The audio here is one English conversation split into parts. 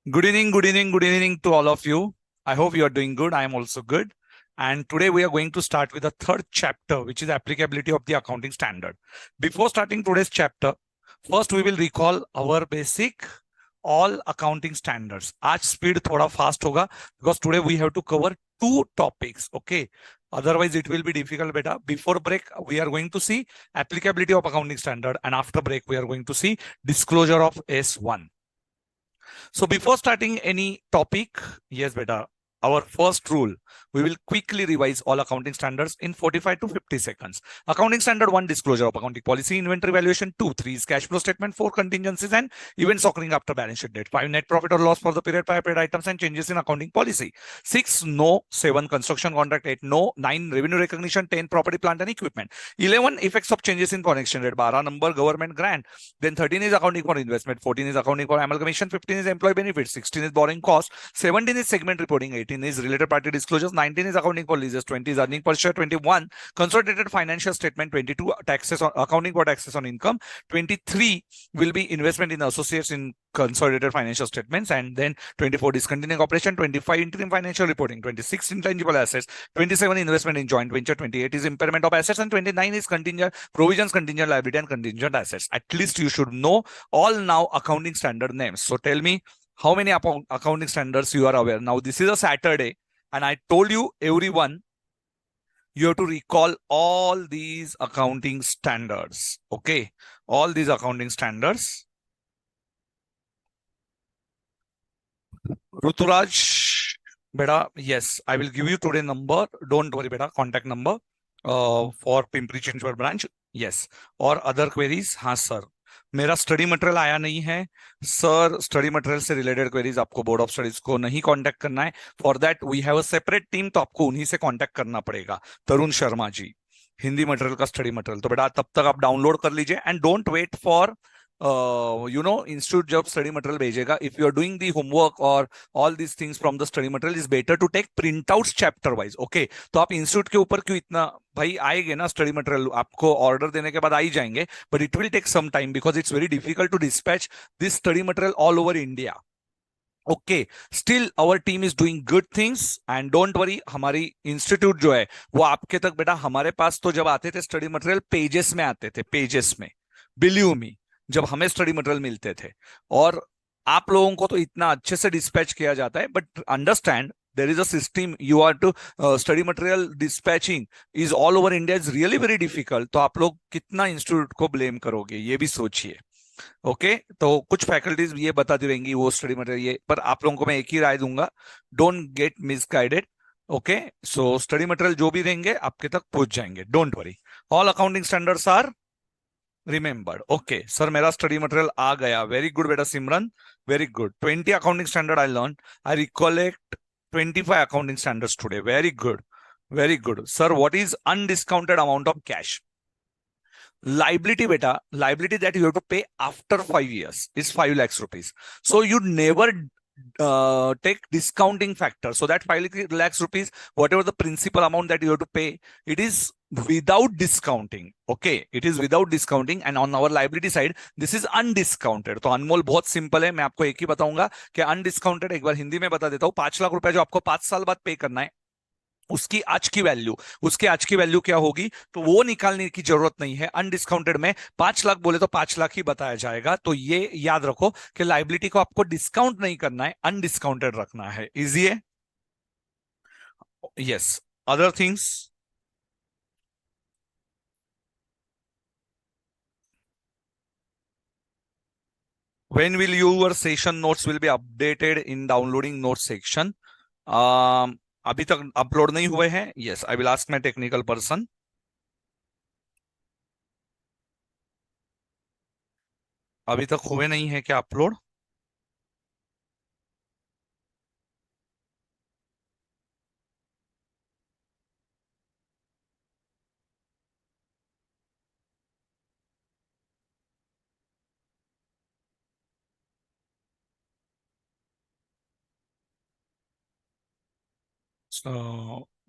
Good evening, good evening, good evening to all of you. I hope you are doing good. I am also good. And today we are going to start with the third chapter, which is applicability of the accounting standard. Before starting today's chapter, first we will recall our basic all accounting standards. आज speed थोड़ा fast होगा because today we have to cover two topics. Okay. Otherwise, it will be difficult, beta. Before break, we are going to see applicability of accounting standard, and after break, we are going to see disclosure of S1. So before starting any topic, yes, beta, our first rule, we will quickly revise all accounting standards in 45 to 50 seconds. Accounting standard 1, disclosure of accounting policy, inventory valuation. 2, 3 is cash flow statement. 4, contingencies and events occurring after balance sheet date. 5, net profit or loss for the period, 5, paid items and changes in accounting policy. 6, no. 7, construction contract. 8, no. 9, revenue recognition. 10, property, plant and equipment. 11, effects of changes in foreign exchange rate. 12, number, government grant. Then 13 is accounting for investment. 14 is accounting for amalgamation. 15 is employee benefits. 16 is borrowing cost. 17 is segment reporting. 18 is related party disclosures. 19 is accounting for leases. 20 is earning per share. 21, consolidated financial statement. 22, taxes on accounting for taxes on income. 23 will be investment in associates in consolidated financial statements. And then 24, discontinuing operation. 25, interim financial reporting. 26, intangible assets. 27, investment in joint venture. 28 is impairment of assets. And 29 is contingent provisions, contingent liability and contingent assets. At least you should know all now accounting standard names. So tell me how many accounting standards you are aware. Now this is a Saturday and I told you everyone, you have to recall all these accounting standards. Okay, all these accounting standards. Ruturaj, beta, yes, I will give you today number. Don't worry, beta, contact number for Pimpri Chinchwad branch. Yes, और other queries. हाँ sir, मेरा study material आया नहीं है sir. Study material से related queries आपको board of studies को नहीं कांटेक्ट करना है. For that we have a separate team, तो आपको उन्हीं से कांटेक्ट करना पड़ेगा. तरुण शर्मा जी, हिंदी मटेरियल का स्टडी मटेरियल. तो बेटा तब तक आप डाउनलोड कर लीजिए and don't wait for institute जब स्टडी मटेरियल भेजेगा. If you are doing the homework और all these things from the study material, is better to take print out chapter wise. Okay, तो आप इंस्टीट्यूट के ऊपर क्यों इतना, भाई आएंगे ना स्टडी मटेरियल, आपको ऑर्डर देने के बाद आ ही जाएंगे, but it will take some time because it's very difficult to dispatch this study material all over India. Okay, still our team is doing good things and don't worry. हमारी institute जो है वो आपके तक, बेटा हमारे पास तो जब आते थे स्टडी मटेरियल पेजेस में आते थे, पेजेस में, बिलीव मी, जब हमें स्टडी मटेरियल मिलते थे. और आप लोगों को तो इतना अच्छे से डिस्पैच किया जाता है, but understand there is a system you are to study material dispatching is all over India is really very difficult. तो आप लोग कितना इंस्टीट्यूट को ब्लेम करोगे, ये भी सोचिए. ओके, तो कुछ फैकल्टीज ये बताती रहेंगी वो स्टडी मटेरियल ये, पर आप लोगों को मैं एक ही राय दूंगा, don't get misguided. Okay, so study material जो भी रहेंगे आपके तक पहुंच जाएंगे. Don't worry, all accounting standards are remembered. Okay sir, मेरा स्टडी मटेरियल आ गया. वेरी गुड बेटा Simran, very good. 20 accounting standard I learn. I recollect 25 accounting standards today. Very good. Very good. Sir, what is undiscounted amount of cash? Liability, beta, liability that you have to pay after 5 years is 5 lakhs rupees. So you never take discounting factor. So that 5 lakhs rupees, whatever the principal amount that you have to pay, it is without discounting. Okay, it is without discounting. And on our liability side, this is undiscounted. तो अनमोल बहुत simple है, मैं आपको एक ही बताऊंगा कि undiscounted एक बार हिंदी में बता देता हूँ. 5 लाख रुपए जो आपको 5 साल बाद पे करना है, उसकी आज की वैल्यू, उसकी आज की वैल्यू क्या होगी, तो वो निकालने की जरूरत नहीं है. अनडिस्काउंटेड में 5 लाख बोले तो 5 लाख ही बताया जाएगा. तो ये याद रखो कि लाइबिलिटी को आपको डिस्काउंट नहीं करना है, अनडिस्काउंटेड रखना है. इजी है. Yes, other things. When will your session notes will be updated in downloading notes section? अभी तक अपलोड नहीं हुए हैं. Yes, I will ask my technical person. अभी तक हुए नहीं है क्या अपलोड?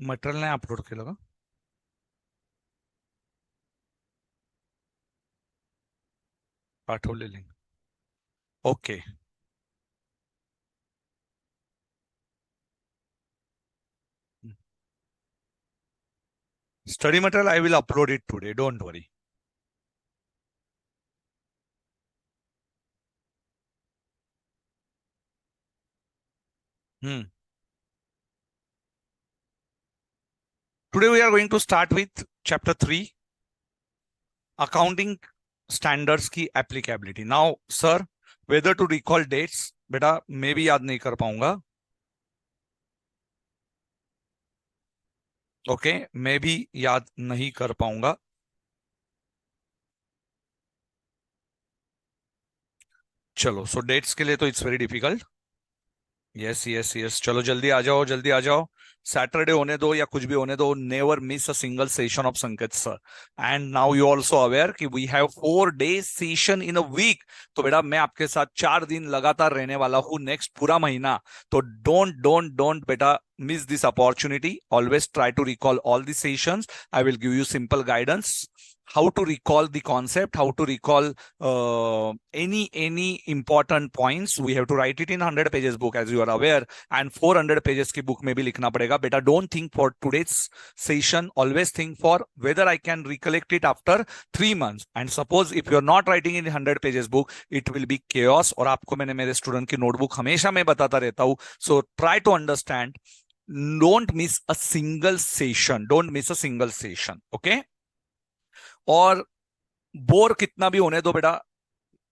मटेरियल नाही अपलोड केलं का? पाठवले link. Okay, Study material, I will upload it today. Don't worry. Hmm. Today we are going to start with chapter 3, accounting standards की applicability. Now, sir, whether to recall dates, बेटा मैं भी याद नहीं कर पाऊंगा. ओके, मैं भी याद नहीं कर पाऊंगा. चलो, सो डेट्स के लिए तो it's very difficult. Yes yes yes, चलो जल्दी आ जाओ, जल्दी आ जाओ. सैटरडे होने दो या कुछ भी होने दो, never miss a single session of Sanket sir. And now you also aware कि we have 4 days session in a week. तो बेटा मैं आपके साथ 4 दिन लगातार रहने वाला हूँ नेक्स्ट पूरा महीना. तो डोंट डोंट डोंट बेटा miss this opportunity. Always try to recall all the sessions. I will give you simple guidance how to recall the concept, how to recall any important points. We have to write it in 100 pages book, as you are aware, and 400 pages की book में भी लिखना पड़ेगा. बेटा don't think for today's session, always think for whether I can recollect it after 3 months. And suppose if you are not writing in 100 pages book, it will be chaos. और आपको मैंने मेरे स्टूडेंट की नोटबुक हमेशा मैं बताता रहता हूँ. So try to understand. Don't miss a single session. Don't miss a single session. Okay. और बोर कितना भी होने दो बेटा,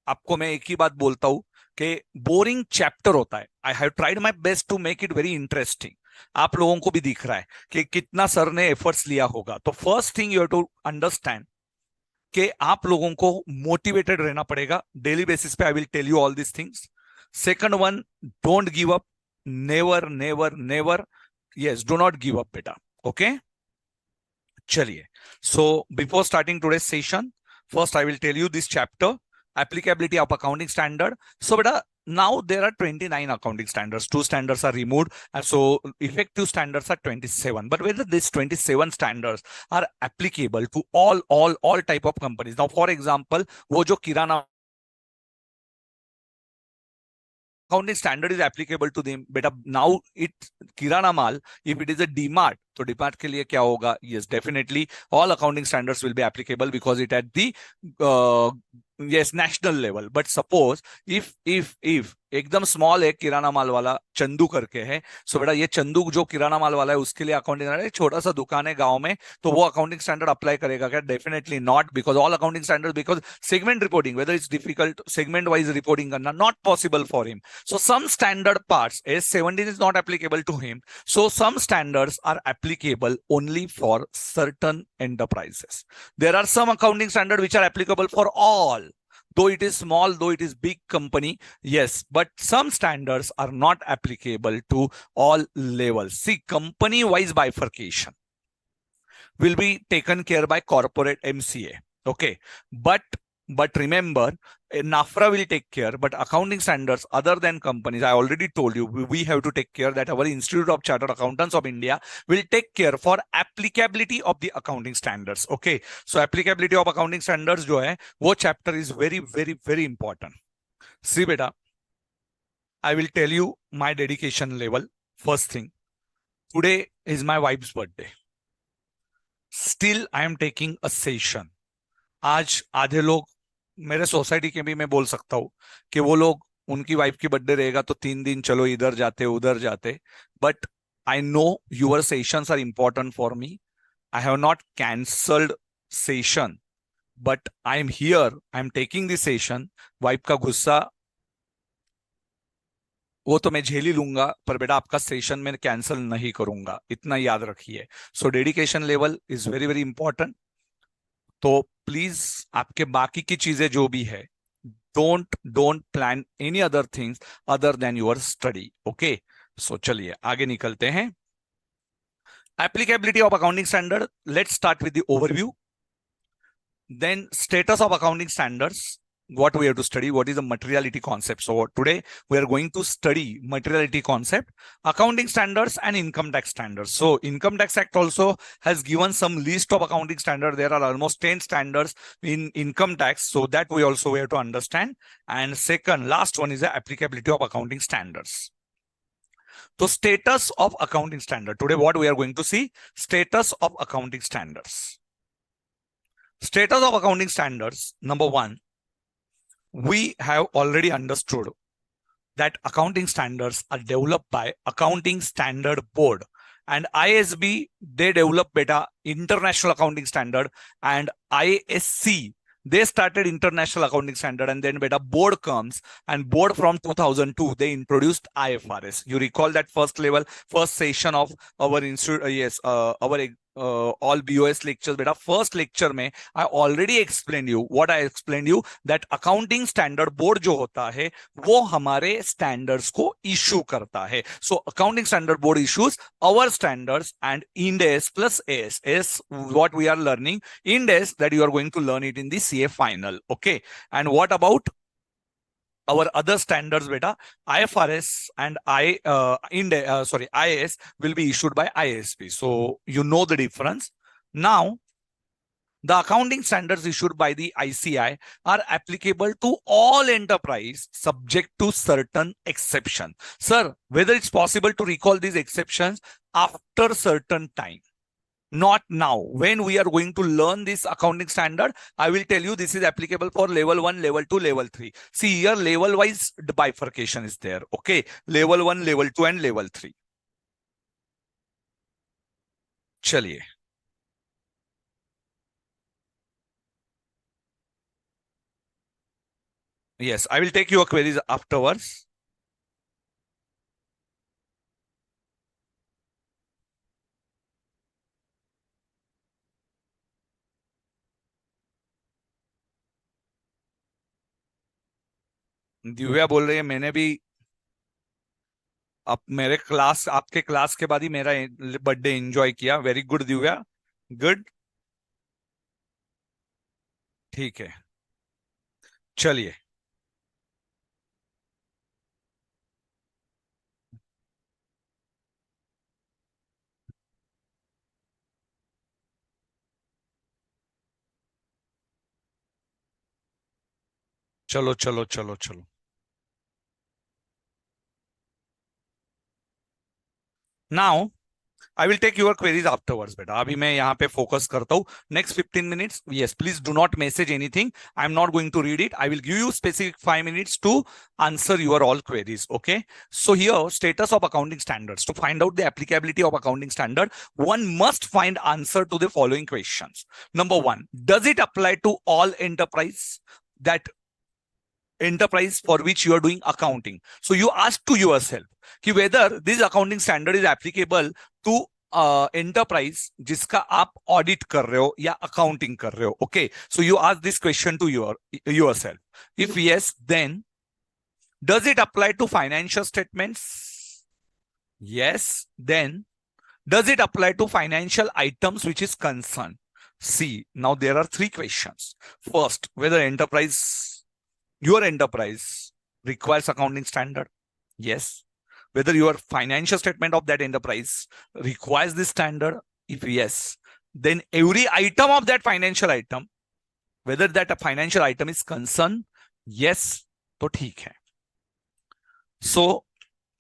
आपको मैं एक ही बात बोलता हूं कि बोरिंग चैप्टर होता है. I have tried my best to make it very interesting. आप लोगों को भी दिख रहा है कि कितना सर ने एफर्ट्स लिया होगा. तो first thing you have to understand कि आप लोगों को मोटिवेटेड रहना पड़ेगा डेली बेसिस पे. I will tell you all this things. Second one, don't give up. Never never never. Yes, do not give up बेटा. ओके, चलिए. So before starting today session, first I will tell you this chapter, applicability of accounting standard. So beta, now there are 29 accounting standards. 2 standards are removed, and so effective standards are 27. But whether these 27 standards are applicable to all type of companies. Now for example, वो जो किराना accounting standard is applicable to them. Beta now it kirana mal, if it is a DMart, तो depart के लिए क्या होगा? Yes, definitely all accounting standards will be applicable because it at the yes national level. But suppose if एकदम small है किराना माल वाला, चंदू करके है. सो बेटा ये चंदू जो किराना माल वाला है उसके लिए अकाउंटिंग स्टैंडर्ड, छोटा सा दुकान है गांव में, तो वो अकाउंटिंग स्टैंडर्ड अप्लाई करेगा क्या? Definitely not, because all accounting standard, because segment reporting whether it's difficult segment wise reporting करना not possible for him. So some standard parts S17 is not applicable to him. So some standards are applicable only for certain enterprises. There are some accounting standards which are applicable for all, though it is small, though it is big company. Yes, but some standards are not applicable to all levels. See, company wise bifurcation will be taken care by corporate MCA. Okay, but remember, NAFRA will take care, but accounting standards other than companies, I already told you, we have to take care that our Institute of Chartered Accountants of India will take care for applicability of the accounting standards. Okay, so applicability of accounting standards जो है वो chapter is very very very important. See beta, I will tell you my dedication level. First thing, today is my wife's birthday. Still I am taking a session. आज आधे लोग मेरे society के भी मैं बोल सकता हूँ कि वो लोग उनकी वाइफ की बर्थडे रहेगा तो 3 दिन चलो इधर जाते उधर जाते. But I know your sessions are important for me. I have not cancelled session, but I am here, I am taking this session. Wife का गुस्सा वो तो मैं झेल ही लूंगा, पर बेटा आपका सेशन में कैंसिल नहीं करूंगा, इतना याद रखिए. So dedication level is very very important. तो प्लीज आपके बाकी की चीजें जो भी है, don't plan any other things other than your study. Okay, so चलिए आगे निकलते हैं. Applicability of accounting standard, let's start with the overview. Then status of accounting standards, what we have to study, what is the materiality concept. So today we are going to study materiality concept, accounting standards and income tax standards. So income tax act also has given some list of accounting standards. There are almost 10 standards in income tax, so that we also have to understand. And second, last one is the applicability of accounting standards. तो status of accounting standard. Today what we are going to see, status of accounting standards. Status of accounting standards. Number one, we have already understood that accounting standards are developed by Accounting Standard Board, and ISB, they develop beta international accounting standard, and ISC, they started international accounting standard, and then beta board comes, and board from 2002 they introduced IFRS. You recall that first session of our institute, yes, our all BOS lectures, beta first lecture में I already explained you what I explained you, that accounting standard board जो होता है वो हमारे standards को issue करता है. So accounting standard board issues our standards, and Ind AS plus AS is what we are learning. Ind AS, that you are going to learn it in the CA final. Okay. And what about our other standards, beta? IFRS and IAS will be issued by ISP. So you know the difference. Now, the accounting standards issued by the ICAI are applicable to all enterprise subject to certain exception. Sir, whether it's possible to recall these exceptions after certain time. Not now. When we are going to learn this accounting standard, I will tell you this is applicable for level 1, level 2, level 3. See here, level wise bifurcation is there. Okay. Level 1, level 2, and level 3. Chaliye. Yes, I will take your queries afterwards. Divya बोल रही है मैंने भी अब मेरे class, आपके class के बाद ही मेरा बर्थडे एंजॉय किया. Very good Divya, good. ठीक है, चलिए. चलो चलो चलो चलो. Now I will take your queries afterwards, beta. अभी मैं यहाँ पे focus करता हूँ. Next 15 minutes, yes, please do not message anything. I'm not going to read it. I will give you specific 5 minutes to answer your all queries. Okay. So here, status of accounting standards. To find out the applicability of accounting standard, one must find answer to the following questions. Number one, does it apply to all enterprise for which you are doing accounting? So you ask to yourself कि whether this accounting standard is applicable to enterprise जिसका आप audit कर रहे हो या accounting कर रहे हो. Okay, so you ask this question to yourself. If yes, then does it apply to financial statements? Yes. Then does it apply to financial items which is concerned? See, now there are 3 questions. First, whether your enterprise requires accounting standard. Yes. Whether your financial statement of that enterprise requires this standard. If yes, then every item of that financial item, whether that financial item is concerned, yes, to theek hai. So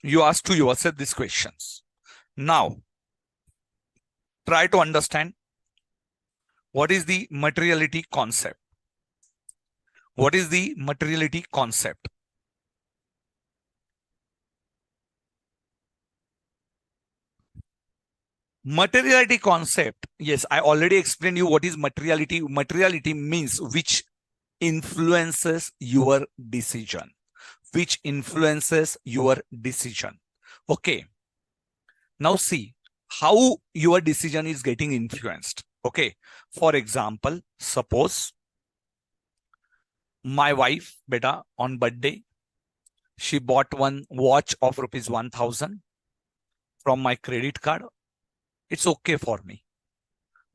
you ask to yourself these questions. Now, try to understand what is the materiality concept. What is the materiality concept? Materiality concept. Yes, I already explained you what is materiality. Materiality means which influences your decision. Which influences your decision. Okay. Now see how your decision is getting influenced. Okay. For example, suppose my wife, beta, on birthday, she bought one watch of rupees 1000 from my credit card. It's okay for me.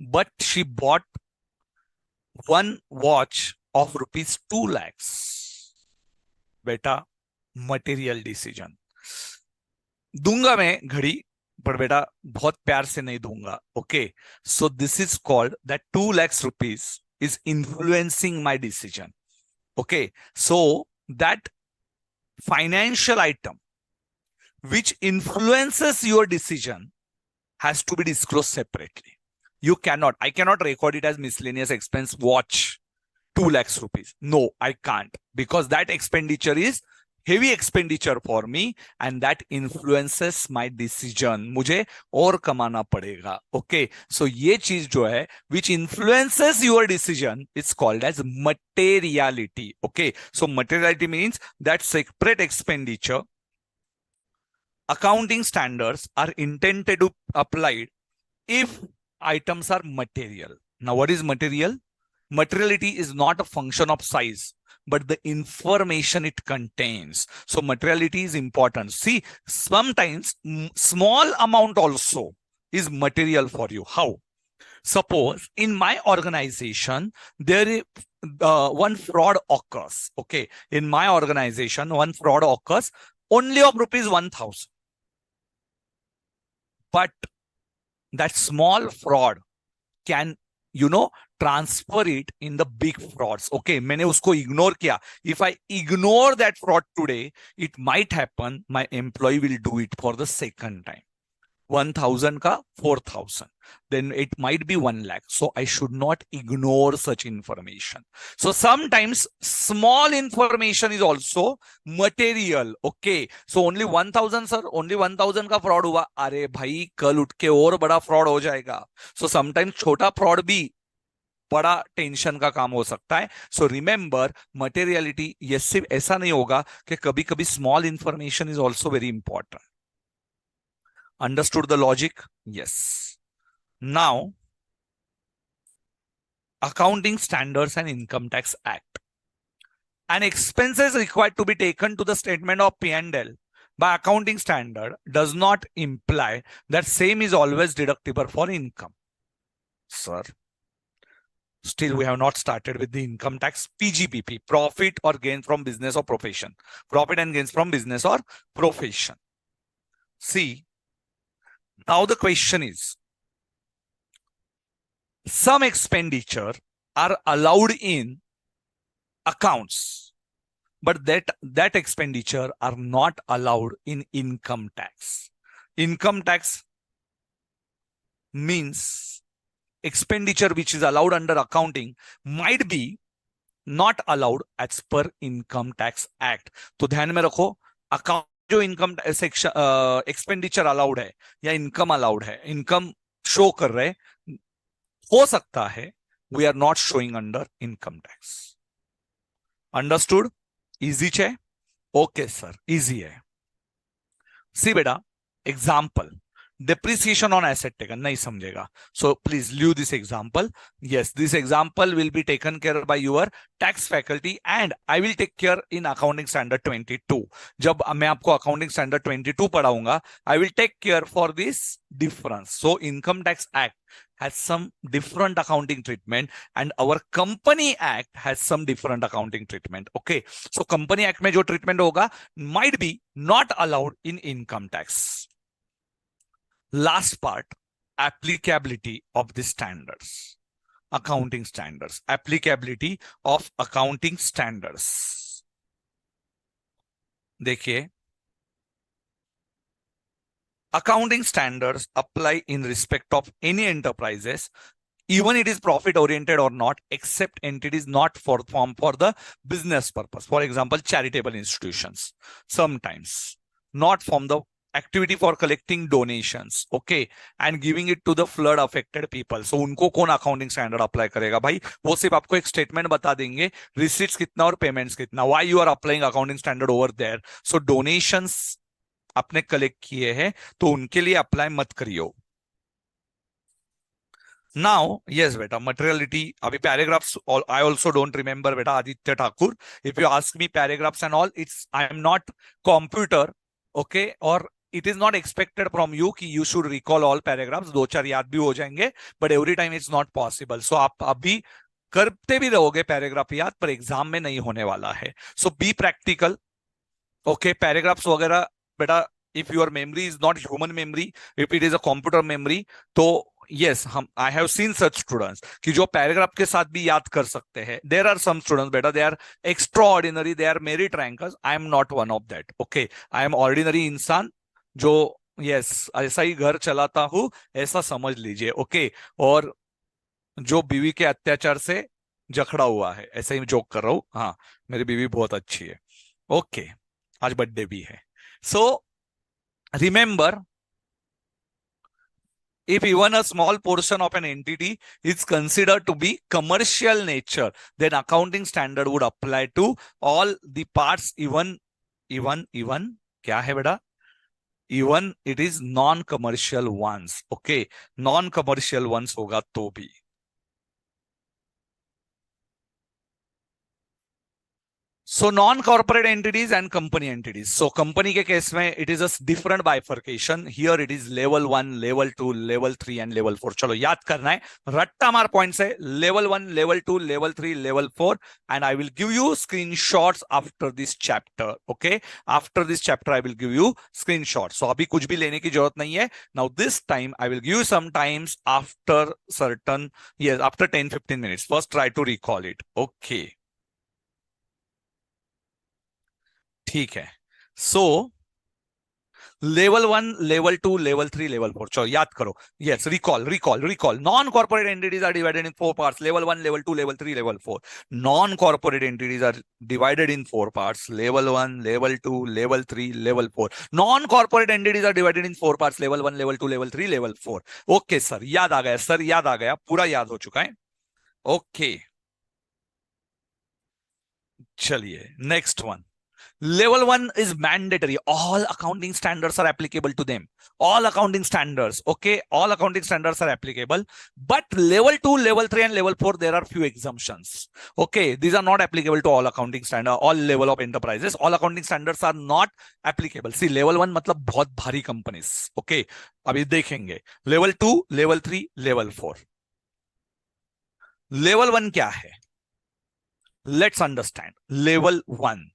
But she bought one watch of rupees 2 lakhs. Beta, material decision. दूंगा मैं घड़ी, पर बेटा बहुत प्यार से नहीं दूंगा. Okay. So this is called that 2 lakhs rupees is influencing my decision. Okay. So that financial item which influences your decision has to be disclosed separately. You cannot, I cannot record it as miscellaneous expense watch 2 lakhs rupees. No, I can't, because that expenditure is heavy expenditure for me and that influences my decision. मुझे और कमाना पड़ेगा. Okay, so ये चीज जो है which influences your decision is called as materiality. Okay, so materiality means that separate expenditure accounting standards are intended to applied if items are material. Now, what is material? Materiality is not a function of size, but the information it contains. So materiality is important. See, sometimes small amount also is material for you. How? Suppose in my organization, there is one fraud occurs. Okay. In my organization, one fraud occurs only of rupees 1,000. But that small fraud can, transfer it in the big frauds. Okay, मैंने उसको ignore किया. If I ignore that fraud today, it might happen my employee will do it for the second time. 1,000 ka 4,000. Then it might be 1 lakh. So I should not ignore such information. So sometimes small information is also material. Okay. So only 1,000 sir, only 1,000 का fraud हुआ. अरे भाई कल उठ के और बड़ा fraud हो जाएगा. So sometimes छोटा fraud भी बड़ा टेंशन का काम हो सकता है. सो रिमेंबर मटेरियलिटी, ये सिर्फ ऐसा नहीं होगा कि कभी कभी small information is also very important. Understood the logic? Yes. Now, Accounting Standards and Income Tax Act. An expense is required to be taken to the statement of P&L by accounting standard does not imply that same is always deductible for income. Sir, still we have not started with the income tax. PGPP, profit or gain from business or profession. Profit and gains from business or profession. See, now the question is, some expenditure are allowed in accounts, but that expenditure are not allowed in income tax. Income tax means expenditure which is allowed under accounting might be not allowed as per Income Tax Act. तो ध्यान में रखो, account जो income section expenditure allowed है या income allowed है, income show कर रहे, हो सकता है we are not showing under income tax. Understood? Easy है? ओके सर, इजी है. सी बेटा, example depreciation on asset taken, नहीं समझेगा. So please leave this example. Yes, this example will be taken care by your tax faculty and I will take care in accounting standard 22. जब मैं आपको accounting standard 22 पढ़ाऊंगा, I will take care for this difference. So Income Tax Act has some different accounting treatment and our Company Act has some different accounting treatment. Okay, so Company Act में जो treatment होगा might be not allowed in income tax. Last part, applicability of the standards, accounting standards, applicability of accounting standards. देखिए, accounting standards apply in respect of any enterprises, even it is profit oriented or not, except entities not formed for the business purpose. For example, charitable institutions, sometimes not from the activity for collecting donations, okay, and giving it to the flood affected people. So उनको कौन accounting standard apply करेगा भाई? वो सिर्फ आपको एक statement बता देंगे, receipts कितना और payments कितना. Why you are applying accounting standard over there? So donations आपने collect किए हैं तो उनके लिए apply मत करियो. Now, yes, beta, materiality. Abhi paragraphs, I also don't remember, beta, Aditya Thakur. If you ask me paragraphs and all, I am not computer, okay, or it is not expected from you कि you should recall all paragraphs. 2-4 याद भी हो जाएंगे, but every time it's not possible. So आप अभी करते भी रहोगे paragraph याद, पर एग्जाम में नहीं होने वाला है. So be practical, okay. Paragraphs वगैरह बेटा, if your memory is not human memory, if it is a computer memory, तो yes, I have seen such students कि जो पैराग्राफ के साथ भी याद कर सकते हैं. There are some students बेटा, they are extraordinary, they are merit rankers. I am not one of that. Okay, I am ordinary इंसान. जो यस ऐसा ही घर चलाता हूं, ऐसा समझ लीजिए, ओके। और जो बीवी के अत्याचार से जखड़ा हुआ है, ऐसे ही जोक कर रहा हूं, हाँ। मेरी बीवी बहुत अच्छी है, ओके। आज बर्थडे भी है। So remember, if even a small portion of an entity is considered to be commercial nature, then accounting standard would apply to all the parts, even क्या है बेटा, even it is non commercial ones, okay। non commercial ones होगा तो भी। So non-corporate entities and company entities. So company के case में it is a different bifurcation. Here it is level 1, level 2, level 3 and level 4. चलो याद करना है, रट्टा मार पॉइंट्स है, level 1, level 2, level 3, level 4, and I will give you screenshots after this chapter. Okay, after this chapter I will give you screenshots. So अभी कुछ भी लेने की जरूरत नहीं है. Now this time I will give you some times after certain, yes, after 10-15 minutes. First try to recall it. Okay, ठीक है। So level 1, level 2, level 3, level 4, चलो याद करो। Yes, recall recall recall. Non corporate entities are divided in 4 पार्ट्स, level 1, level 2, level 3, level 4। Non corporate entities are divided in 4 parts, level 1, level 2, level 3, level 4। non corporate entities are divided in 4 parts, level 1, level 2, level 3, level 4। Okay sir, याद आ गया, sir याद आ गया, पूरा याद हो चुका है। ओके, चलिए next one. Level 1 is mandatory. All accounting standards are applicable to them. All accounting standards. Okay. All accounting standards are applicable. But level 2, level 3, and level 4, there are few exemptions. Okay. These are not applicable to all accounting standards, all level of enterprises. All accounting standards are not applicable. See, level 1 मतलब बहुत भारी companies. Okay. अभी देखेंगे। Level 2, level 3, level 4. Level 1 क्या है? Let's understand. Level 1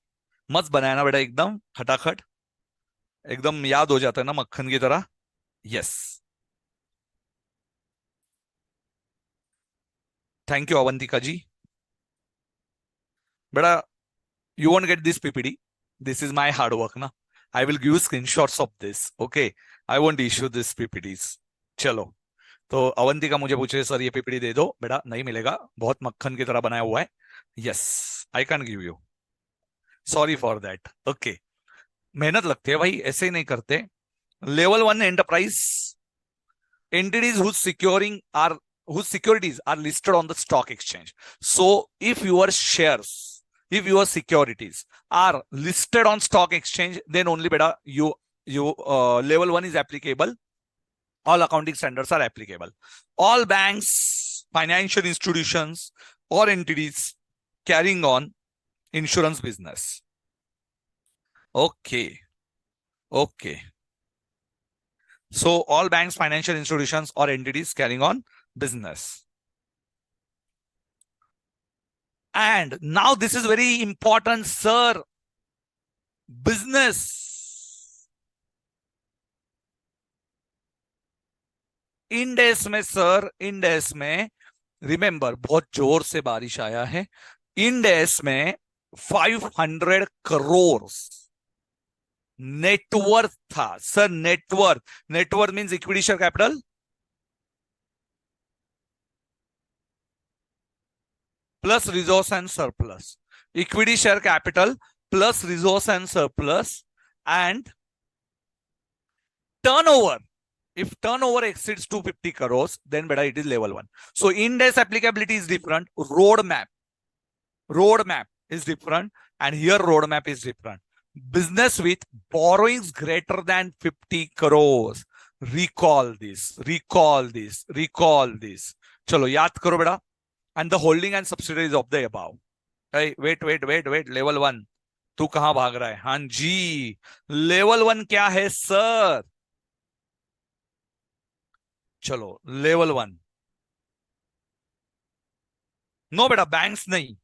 मस्त बनाया ना बेटा, एकदम खटाखट, एकदम याद हो जाता है ना मक्खन की तरह। Yes, thank you Avantika ji. बेटा, you won't get this PPT, this is my hard work ना। I will give you screenshots of this, okay. I won't issue this PPTs. चलो, तो अवंतिका मुझे पूछे सर ये पीपीडी दे दो, बेटा नहीं मिलेगा, बहुत मक्खन की तरह बनाया हुआ है। Yes, I can give you, sorry for that, okay. मेहनत लगती है भाई, ऐसे ही नहीं करते। Level 1 enterprise entities whose securities are listed on the stock exchange. So if your shares, if your securities are listed on stock exchange, then only beta you level 1 is applicable. All accounting standards are applicable. All banks, financial institutions, or entities carrying on insurance business. Okay, okay. So all banks, financial institutions, or entities carrying on business. And now this is very important, sir. Business. इंडेस में sir, इंडेस में remember बहुत जोर से बारिश आया है। इंडेस में 500 crore net worth था sir. Net worth, net worth means equity share capital plus resource and surplus. Equity share capital plus resource and surplus and turnover. If turnover exceeds 250 crores, then beta it is level 1. So Ind AS applicability is different. Roadmap is different. And here roadmap is different. Business with borrowings greater than 50 crores. Recall this, recall this, recall this. Chalo, yaad karo beta. And the holding and subsidiaries of the above. Hey, wait. Level 1. तू कहां भाग रहा है? हाँ जी, level 1 क्या है sir? चलो, level 1। No बेटा, बैंक्स नहीं।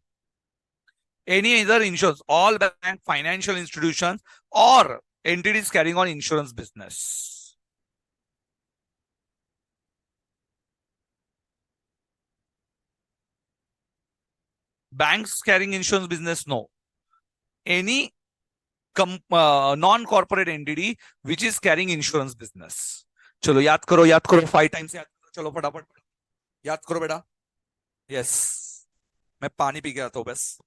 Any other insurance, all bank, financial institutions, or entities carrying on insurance business. Banks carrying insurance business, no. Any non-corporate entity which is carrying insurance business. चलो याद करो 5 times याद करो, चलो फटाफट याद करो बेटा. यस, मैं पानी पी के आता हूँ बस.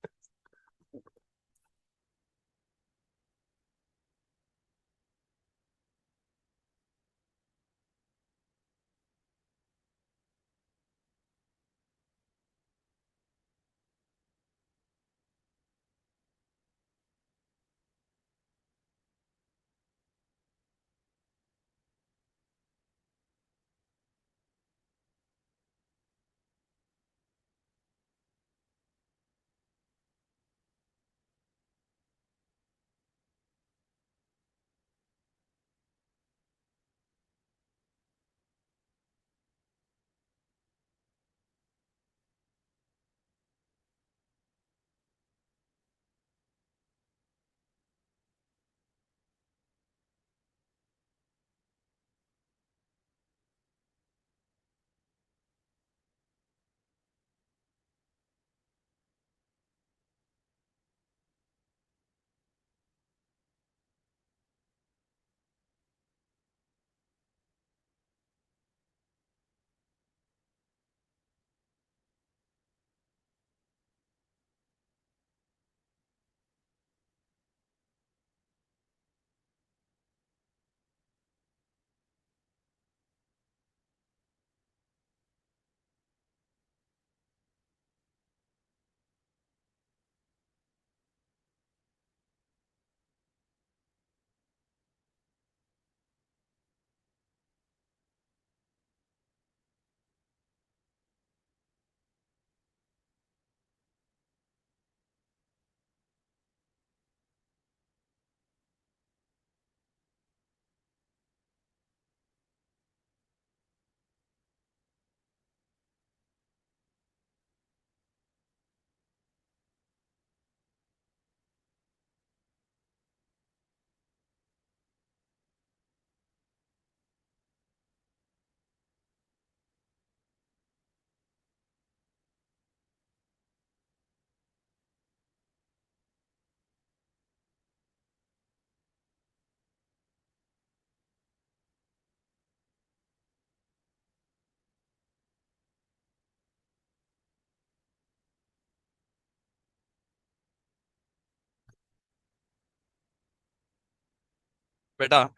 बेटा,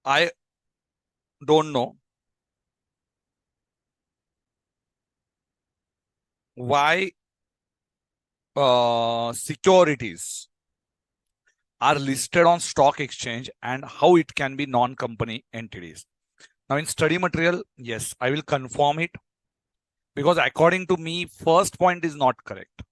I don't know why securities are listed on stock exchange and how it can be non-company entities. Now in study material, yes, I will confirm it because according to me, first point is not correct.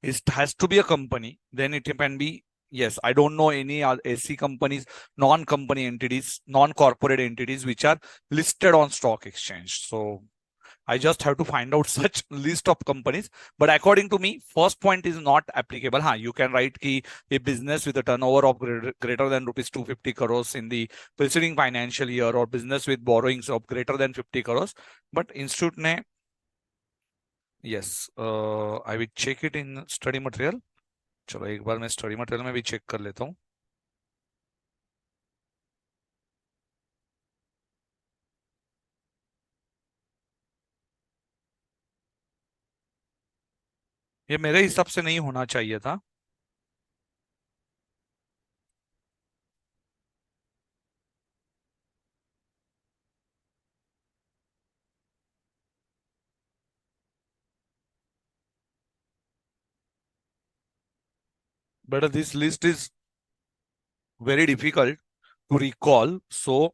It has to be a company, then it can be, yes, I don't know any SC companies, non-company entities, non-corporate entities which are listed on stock exchange. So I just have to find out such list of companies. But according to me, first point is not applicable. You can write ki a business with a turnover of greater than rupees 250 crores in the preceding financial year, or business with borrowings of greater than 50 crores. But institute ne, yes, I will check it in study material. चलो एक बार मैं study material में भी check कर लेता हूँ. ये मेरे हिसाब से नहीं होना चाहिए था. But this list is very difficult to recall. So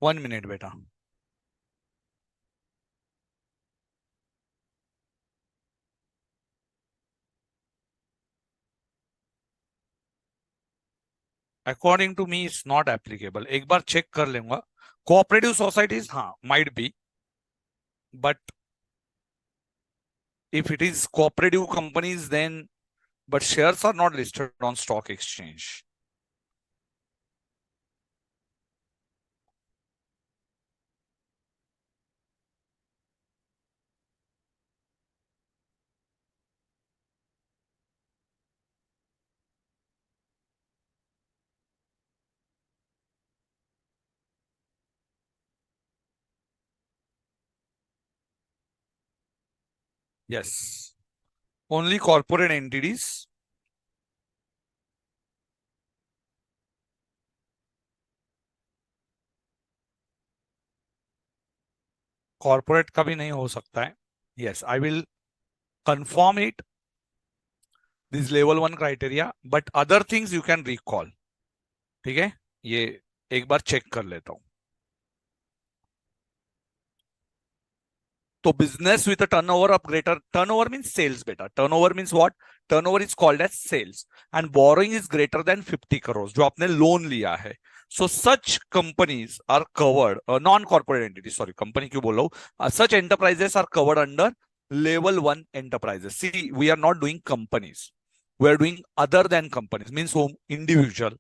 1 minute बेटा. According to me, it's not applicable. एक बार चेक कर लूंगा. Cooperative societies, might be. But if it is cooperative companies, then, but shares are not listed on stock exchange. Yes, only corporate entities. Corporate का भी नहीं हो सकता है। Yes, I will confirm it this level 1 criteria, but other things you can recall. ठीक है, ये एक बार चेक कर लेता हूं। तो business with a turnover of greater, turnover means sales बेटा, turnover means what, turnover is called as sales and borrowing is greater than 50 crore, जो आपने लोन लिया है। So such companies are covered, non corporate entity, sorry company क्यों बोल रहा हूं, such enterprises are covered under level 1 enterprises. See, we are not doing companies, we are doing other than companies, means home individual,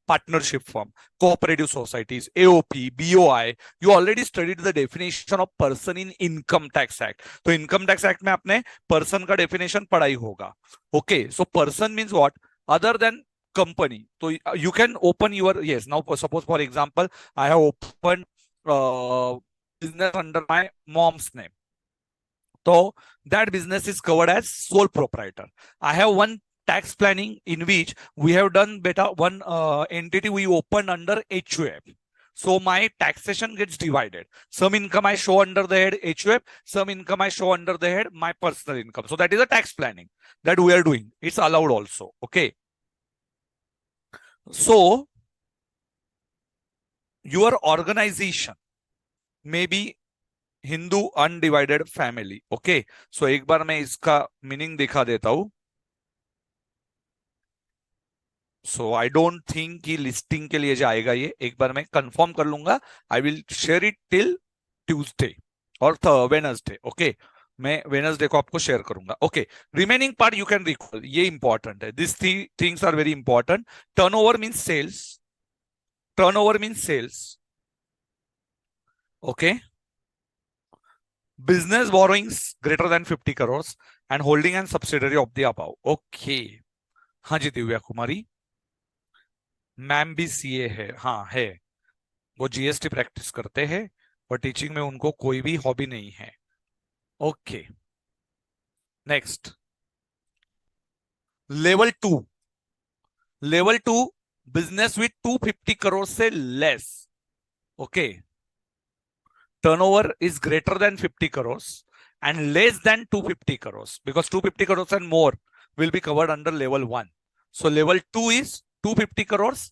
partnership firm, cooperative societies, AOP, BOI. You already studied the definition of person in income tax act. तो income tax act में आपने person का definition पढ़ा ही होगा. Okay, so person means what? Other than company. So you can open your, yes, now suppose for example I have opened business under my mom's name. So that business is covered as sole proprietor. I have one tax planning in which we have done beta one entity we opened under HUF. So my taxation gets divided. Some income I show under the head HUF, some income I show under the head my personal income. So that is a tax planning that we are doing. It's allowed also. Okay. So your organization may be Hindu undivided family. Okay, so एक बार मैं इसका meaning दिखा देता हूं। So I don't think कि listing के लिए जाएगा ये, एक बार मैं कंफर्म कर लूंगा। I will share it till Tuesday और वेनसडे। ओके, मैं वेनसडे को आपको शेयर करूंगा। Okay, remaining part you can recall, ये इंपॉर्टेंट है, this things are very important. Turnover means sales, turnover means sales. Okay, business borrowings greater than 50 crores and holding and subsidiary of the above. Okay, हाँ जी दिव्या कुमारी, ma'am भी CA है, हाँ है, वो GST practice करते हैं और टीचिंग में उनको कोई भी हॉबी नहीं है। Okay, next level 2। Level 2, business with 250 crore से less. Okay, turnover is greater than 50 crores and less than 250 crores, because 250 crores and more will be covered under level 1. So level 2 is 250 crores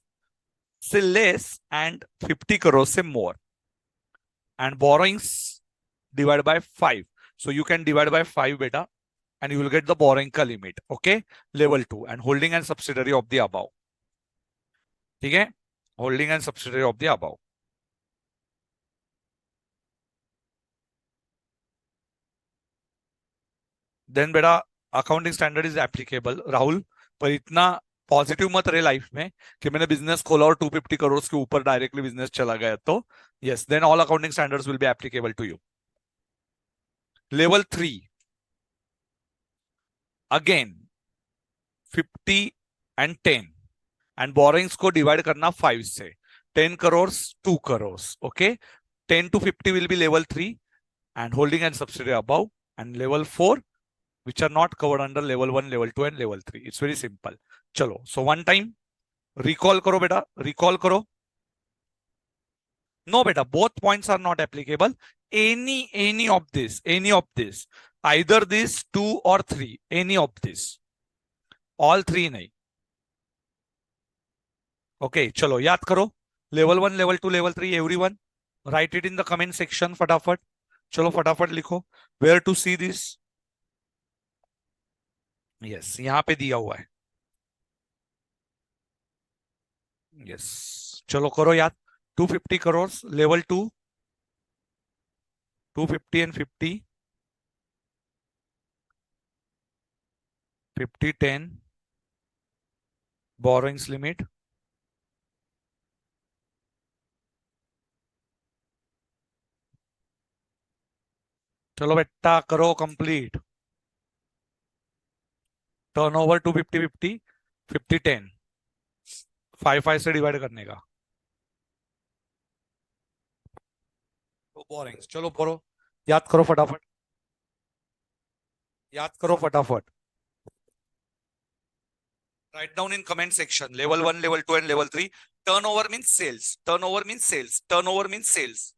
से less and 50 crores से more, and borrowings divided by 5. So you can divide by 5 beta and you will get the borrowing ka limit. Okay, level 2 and holding and subsidiary of the above. ठीक है, holding and subsidiary of the above. Then बेटा accounting standard is applicable Rahul, पर इतना positive मत रहे life में कि मैंने बिजनेस खोला और 250 करोड़ के ऊपर डायरेक्टली बिजनेस चला गया। तो yes, then all accounting standards will be applicable to you. Level 3, again 50 and 10 and borrowings को डिवाइड करना 5 से, 10 crore 2 crore. Okay, 10 to 50 will be level 3 and holding and subsidiary above, and level 4 which are not covered under level 1, level 2 and level 3. It's very simple. चलो, so one time recall करो बेटा, recall करो। No बेटा, both points are not applicable. Any of this, any of this, either this 2 और 3, any of this, all 3 नहीं। Okay, चलो याद करो, level 1, level 2, level 3, everyone write it in the comment section फटाफट। चलो फटाफट लिखो, where to see this. Yes, यहां पे दिया हुआ है। यस, चलो करो याद। 250 crore level 2, 250 and 50, 50 10 borrowings limit। चलो बेटा करो कंप्लीट। टर्नओवर 250 50, 50 10, 5 5 से डिवाइड करने का। तो बोरिंग, चलो पढ़ो, याद करो फटाफट। याद करो फटाफट. Write down in comment section. Level 1, level 2, and level 3. Turnover means sales. Turnover means sales. Turnover means sales.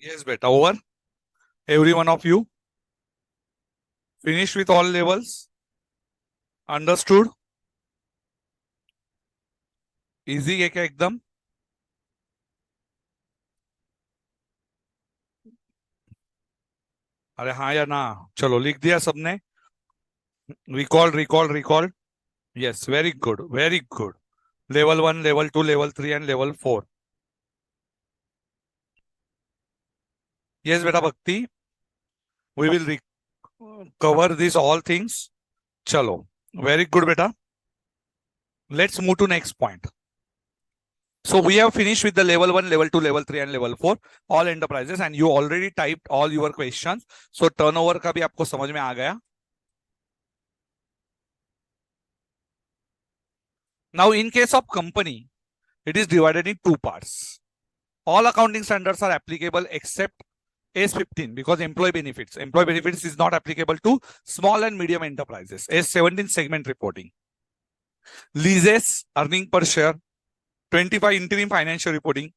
Yes, beta. Over. Every one of you. Finished with all levels. Understood? Easy है क्या एकदम? अरे हाँ या ना? चलो लिख दिया सबने. Recall, recall, recall. Yes, very good, very good. Level 1, level 2, level 3 and level 4. Yes, beta Bhakti. We will cover these all things. Chalo. Very good, beta. Let's move to next point. So we have finished with the level 1, level 2, level 3 and level 4, all enterprises, and you already typed all your questions. So turnover का भी आपको समझ में आ गया. Now in case of company, it is divided in two parts. All accounting standards are applicable except S15 because employee benefits. Employee benefits is not applicable to small and medium enterprises. S17 segment reporting. Leases, earning per share. 25 interim financial reporting.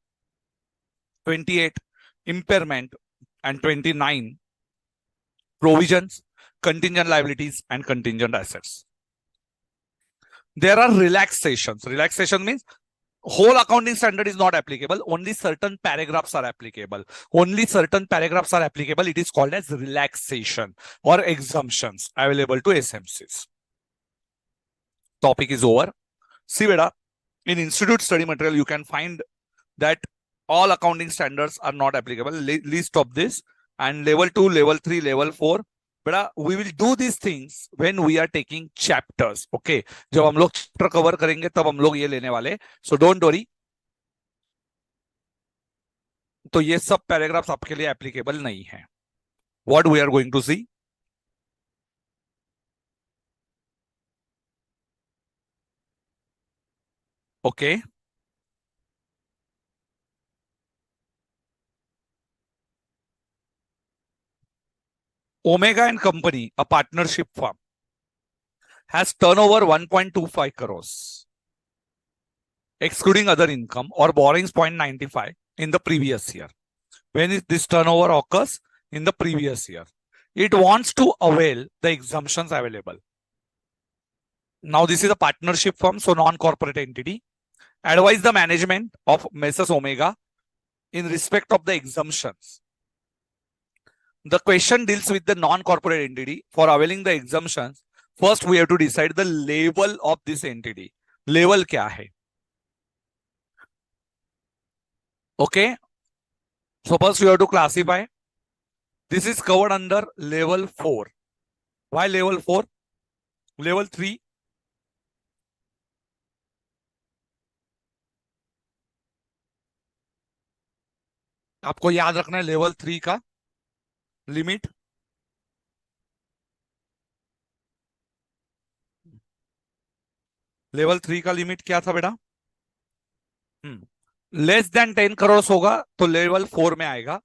28 impairment and 29 provisions, contingent liabilities and contingent assets. There are relaxations. Relaxation means whole accounting standard is not applicable. Only certain paragraphs are applicable. Only certain paragraphs are applicable. It is called as relaxation or exemptions available to SMCs. Topic is over. See, beta, in institute study material, you can find that all accounting standards are not applicable. List of this and level 2, level 3, level 4. But we will do these things when we are taking chapters. Okay. जब हम लोग chapter cover करेंगे तब हम लोग ये लेने वाले. So don't worry. तो ये सब पैराग्राफ्स आपके लिए एप्लीकेबल नहीं है. What we are going to see? Okay. Omega and Company, a partnership firm, has turnover 1.25 crores, excluding other income or borrowings 0.95 in the previous year. When is this turnover occurs? In the previous year. It wants to avail the exemptions available. Now this is a partnership firm, so non-corporate entity. Advise the management of Messrs. Omega in respect of the exemptions. The question deals with the non-corporate entity. For availing the exemptions, first we have to decide the label of this entity. Label क्या है? Okay. So first you have to classify. This is covered under level 4. Why level 4? Level 3. आपको याद रखना है level 3 का limit. Level 3 का limit क्या था बेटा? लेस देन 10 करोड़ होगा तो लेवल 4 में आएगा.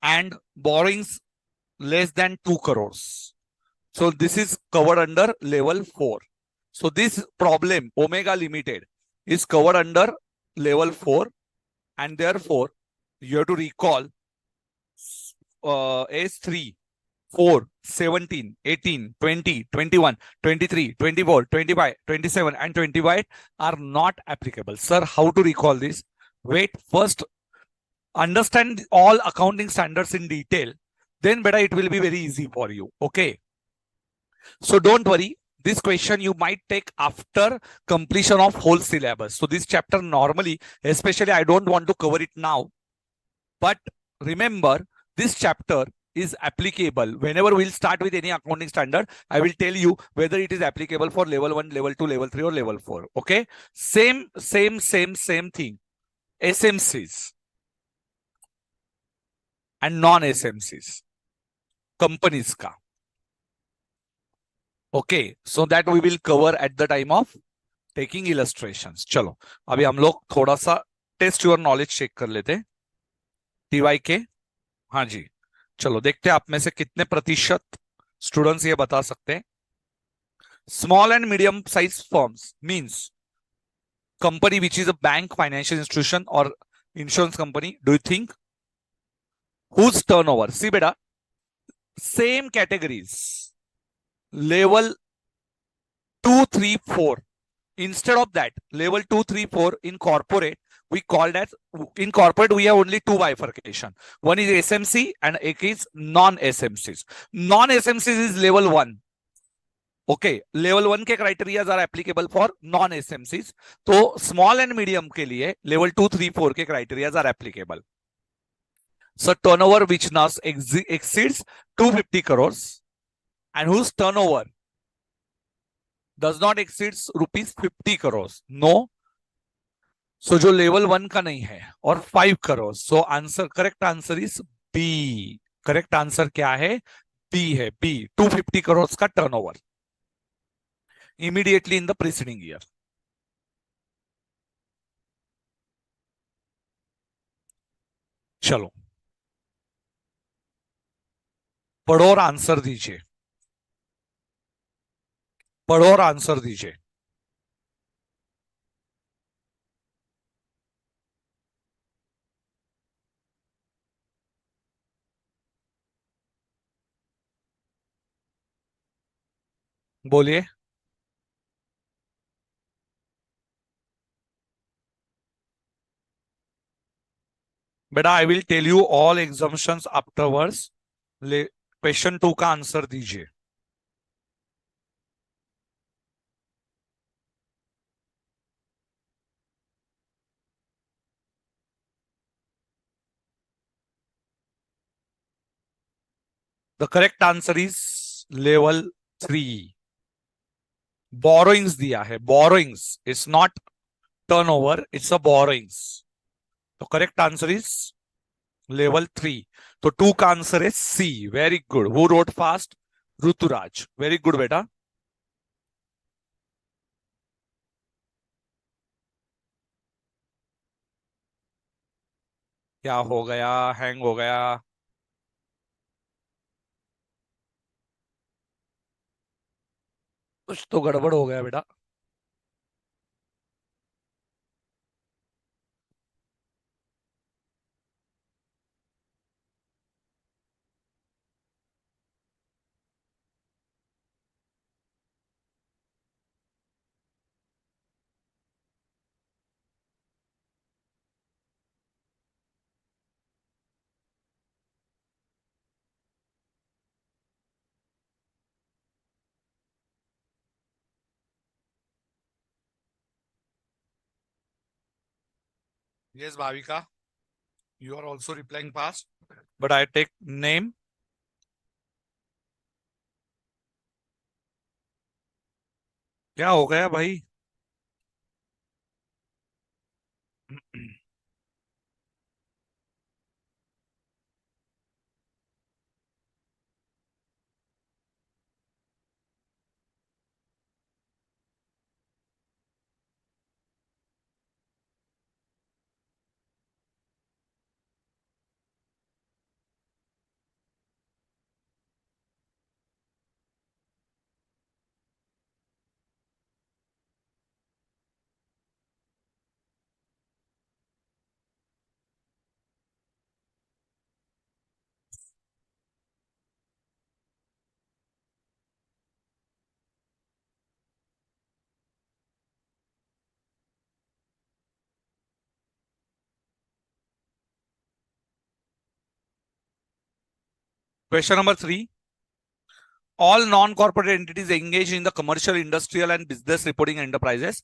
And borings less than 2 crores. So this is covered under level 4. So this problem, Omega Limited, is covered under level 4. And therefore, you have to recall S3, 4, 17, 18, 20, 21, 23, 24, 25, 27 and 25 are not applicable. Sir, how to recall this? Wait, first understand all accounting standards in detail. Then better it will be very easy for you. Okay. So don't worry. This question you might take after completion of whole syllabus. So this chapter normally, especially I don't want to cover it now. But remember, this chapter is applicable. Whenever we'll start with any accounting standard, I will tell you whether it is applicable for level 1, level 2, level 3 or level 4. Okay. Same thing. SMCs and non-SMCs. Companies का. Okay, so that we will cover at the time of taking illustrations. चलो अभी हम लोग थोड़ा सा test your knowledge check कर लेते. TY के. हाँ जी. चलो देखते हैं आप में से कितने प्रतिशत स्टूडेंट्स ये बता सकते हैं. Small and medium size firms means company which is a bank, financial institution or insurance company. Do you think whose turnover, see beta, same categories, level 2 3 4. Instead of that, level 2 3 4 in corporate, we called as, in corporate we have only two bifurcation. One is SMC and एक is non SMCs. Non SMCs is level 1. Okay, level 1 के criteria are applicable for non SMCs. तो small and medium के लिए level 2 3 4 के criteria are applicable. So turnover which now exceeds 250 crores and whose turnover does not exceed rupees 50 crores. No. So जो level 1 का नहीं है और 5 crores. So answer, correct answer is B. Correct answer क्या है? B है. B. 250 crores का turnover immediately in the preceding year. चलो पढ़ो और आंसर दीजिए. पढ़ो और आंसर दीजिए. बोलिए. बेटा I will tell you all exemptions afterwards. Question 2 का आंसर दीजिए. The correct answer is level 3. Borrowings दिया है. Borrowings. It's not turnover. It's a borrowings. तो correct answer is level 3. तो 2 का आंसर है C. Very good. Who wrote fast? Rituraj. Very good बेटा. क्या हो गया? हैंग हो गया. कुछ तो गड़बड़ हो गया बेटा. Yes, Bhavika. You are also replying fast. But I take name. क्या हो गया भाई? Question number 3. All non-corporate entities engaged in the commercial, industrial, and business reporting enterprises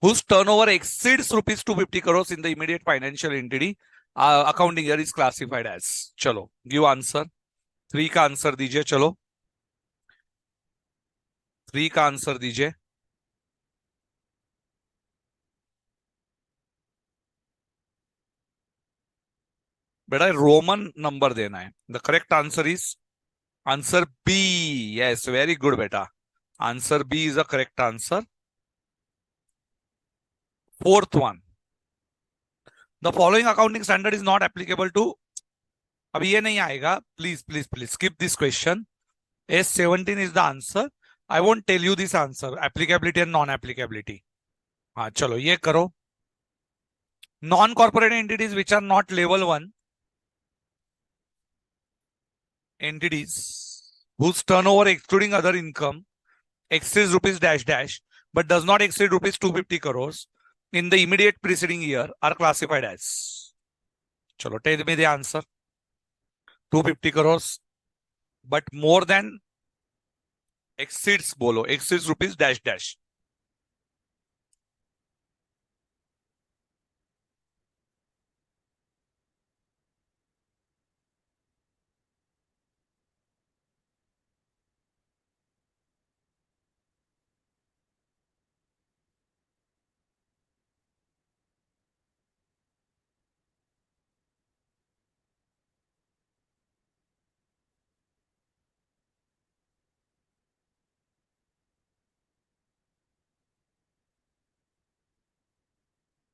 whose turnover exceeds rupees 250 crores in the immediate financial entity accounting year is classified as. चलो give answer. 3 का answer दीजिए. चलो 3 का answer दीजिए. बेटा Roman number देना है. The correct answer is answer B. Yes, very good बेटा. Answer B is a correct answer. Fourth one. The following accounting standard is not applicable to. अब ये नहीं आएगा. Please please please skip this question. S17 is the answer. I won't tell you this answer. Applicability and non applicability. हाँ चलो ये करो. Non corporate entities which are not level 1. entities whose turnover excluding other income exceeds rupees dash dash but does not exceed rupees 250 crores in the immediate preceding year are classified as. Chalo, tell me the answer. 250 crores but more than exceeds bolo exceeds rupees dash dash.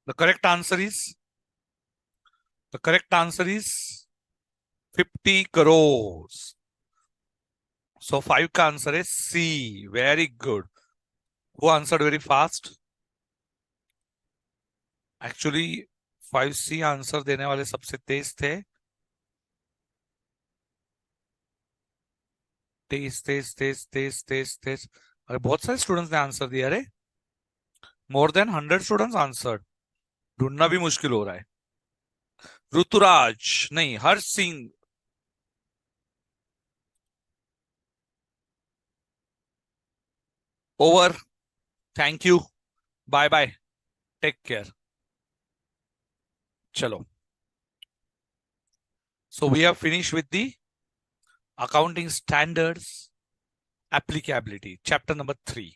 The correct answer is the correct answer is 50 crores. So 5 का answer is C. Very good. Who answered very fast? Actually 5C answer देने वाले सबसे तेज थे. तेज तेज तेज तेज तेज तेज. अरे बहुत सारे students ने answer दिया. अरे मोर देन 100 स्टूडेंट्स आंसर्ड. ढूंढना भी मुश्किल हो रहा है. ऋतुराज नहीं, Harsh Singh. Over. Thank you. Bye bye. Take care. चलो. So we have finished with the accounting standards applicability chapter number 3.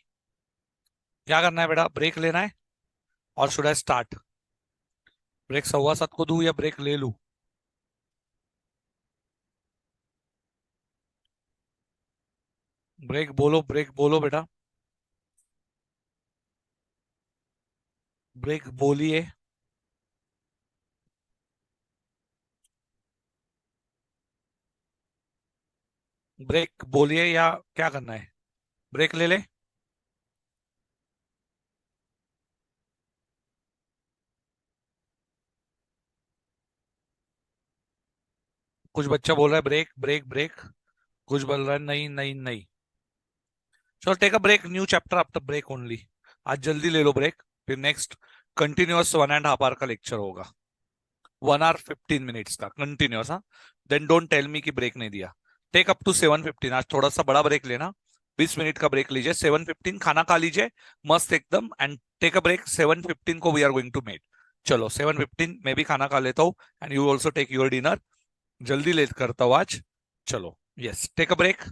क्या करना है बेटा? ब्रेक लेना है और शुड आई स्टार्ट? ब्रेक 7:15 को दूं या ब्रेक ले लूं? ब्रेक बोलो बेटा. ब्रेक बोलिए. ब्रेक बोलिए या क्या करना है? ब्रेक ले ले. कुछ बच्चा बोल रहा है ब्रेक ब्रेक ब्रेक. कुछ बोल रहा है नहीं नहीं नहीं. चलो take a break. New chapter after break only. आज जल्दी ले लो ब्रेक. फिर नेक्स्ट कंटिन्यूअस 1.5 आवर का लेक्चर होगा. 1 hour 15 minutes का कंटिन्यूअस. हाँ. देन डोंट टेल मी कि ब्रेक नहीं दिया. Take up to 7:15. आज थोड़ा सा बड़ा ब्रेक लेना. 20 मिनट का ब्रेक लीजिए. 7:15 खाना खा लीजिए मस्त एकदम एंड टेक अ ब्रेक. 7:15 को we are going to meet. चलो 7:15 मैं भी खाना खा लेता हूँ and you also take your dinner. जल्दी लेट करता हूँ आज. चलो. Yes, take a break.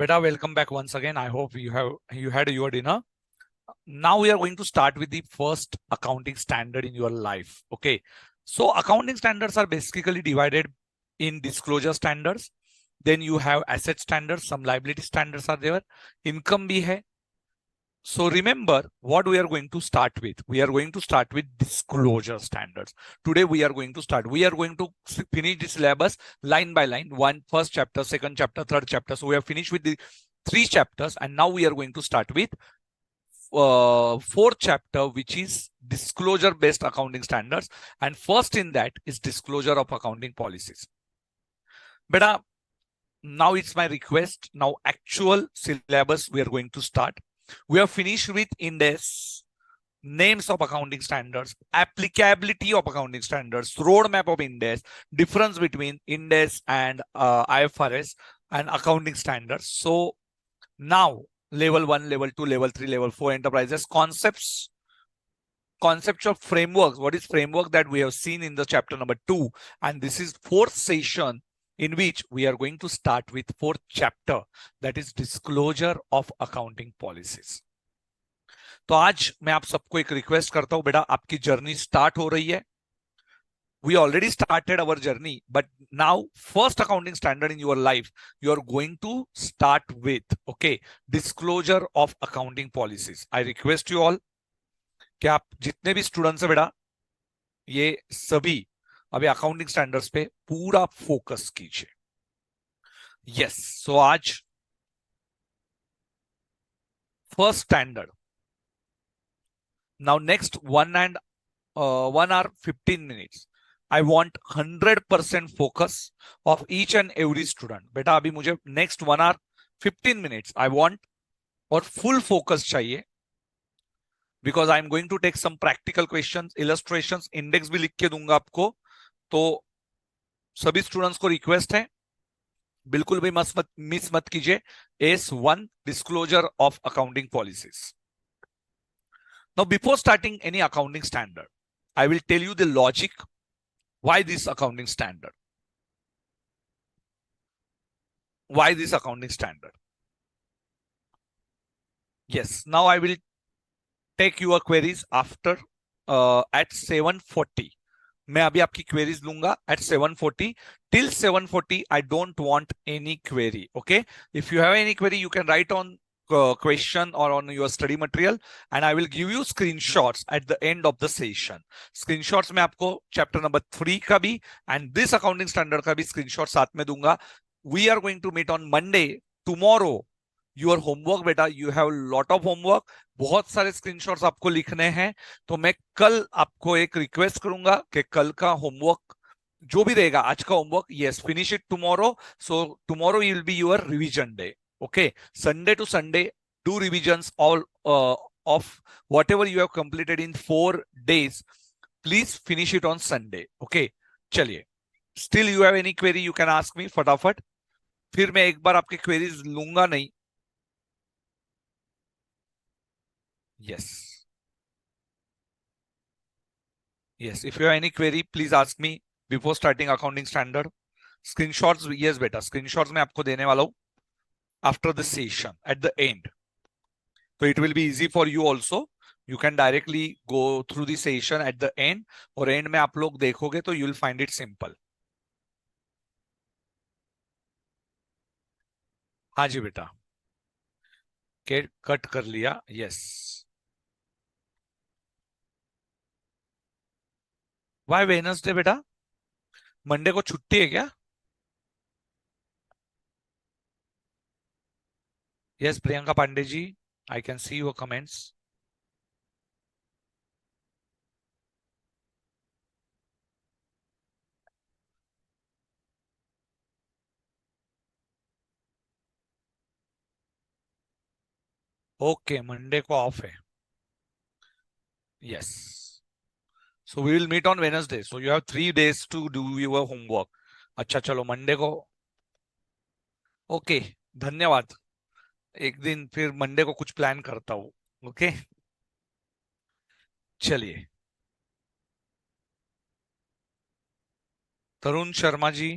Beta, welcome back once again. I hope you had your dinner. Now we are going to start with the first accounting standard in your life. Okay. So accounting standards are basically divided in disclosure standards. Then you have asset standards, some liability standards are there. Income bhi hai. So remember what we are going to start with. We are going to start with disclosure standards. Today we are going to finish this syllabus line by line. First chapter, second chapter, third chapter. So we have finished with the 3 chapters, and now we are going to start with fourth chapter, which is disclosure based accounting standards. And first in that is disclosure of accounting policies. Beta, now it's my request. Now actual syllabus we are going to start. We have finished with index, names of accounting standards, applicability of accounting standards, roadmap of index, difference between index and IFRS and accounting standards. So now level 1, level 2, level 3, level 4 enterprises, concepts of frameworks. What is framework that we have seen in the chapter number 2, and this is fourth session in which we are going to start with fourth chapter, that is disclosure of accounting policies. तो आज मैं आप सबको एक request करता हूं, बेटा आपकी जर्नी स्टार्ट हो रही है. We already started our journey, but now first accounting standard in your life, you are going to start with, okay, disclosure of accounting policies. I request you all कि आप जितने भी स्टूडेंट्स हैं बेटा, ये सभी अभी अकाउंटिंग स्टैंडर्ड्स पे पूरा फोकस कीजिए. यस, सो आज first standard. Now next 1 hour 15 minutes. I want 100% focus of each and every student. बेटा अभी मुझे next 1 hour 15 minutes I want और full focus चाहिए, because I am going to take some practical questions, illustrations, index भी लिख के दूंगा आपको. तो सभी स्टूडेंट्स को रिक्वेस्ट है, बिल्कुल भी मिस मत कीजिए. S1 disclosure of accounting policies. Now, before starting any accounting standard, I will tell you the logic. Why this accounting standard? Why this accounting standard? Yes, now I will take your queries after at 7:40. मैं अभी आपकी queries लूंगा at 7:40. Till 7:40, I don't want any query. Okay. If you have any query, you can write on question or on your study material, and I will give you screenshots at the end of the session. Screenshots में आपको chapter number 3 का भी and this accounting standard का भी screenshot साथ में दूंगा. We are going to meet on Monday. Tomorrow, your homework बेटा, you have a lot of homework. बहुत सारे screenshots आपको लिखने हैं. तो मैं कल आपको एक request करूंगा कि कल का homework जो भी रहेगा, आज का homework, yes, finish it tomorrow. So tomorrow will be your revision day. Okay, Sunday to Sunday, do revisions all of whatever you have completed in 4 days. Please finish it on Sunday. Okay, चलिए. Still you have any query, you can ask me फटाफट. फिर मैं एक बार आपके queries लूंगा नहीं. Yes. Yes, if you have any query, please ask me before starting accounting standard. Screenshots, yes बेटा, screenshots मैं आपको देने वाला हूँ after the session at the end. So it will be easy for you also. You can directly go through the session at the end, और end में आप लोग देखोगे तो you will find it simple. हाँ जी बेटा, कट कर लिया. Yes. Why Wednesday बेटा? मंडे को छुट्टी है क्या? Yes, Priyanka Pandey ji, I can see your comments. Okay, Monday को ऑफ है. Yes. So we will meet on Wednesday. So you have 3 days to do your homework. अच्छा चलो Monday को. ओके, धन्यवाद. एक दिन फिर मंडे को कुछ प्लान करता हूँ. ओके, चलिए. तरुण शर्मा जी,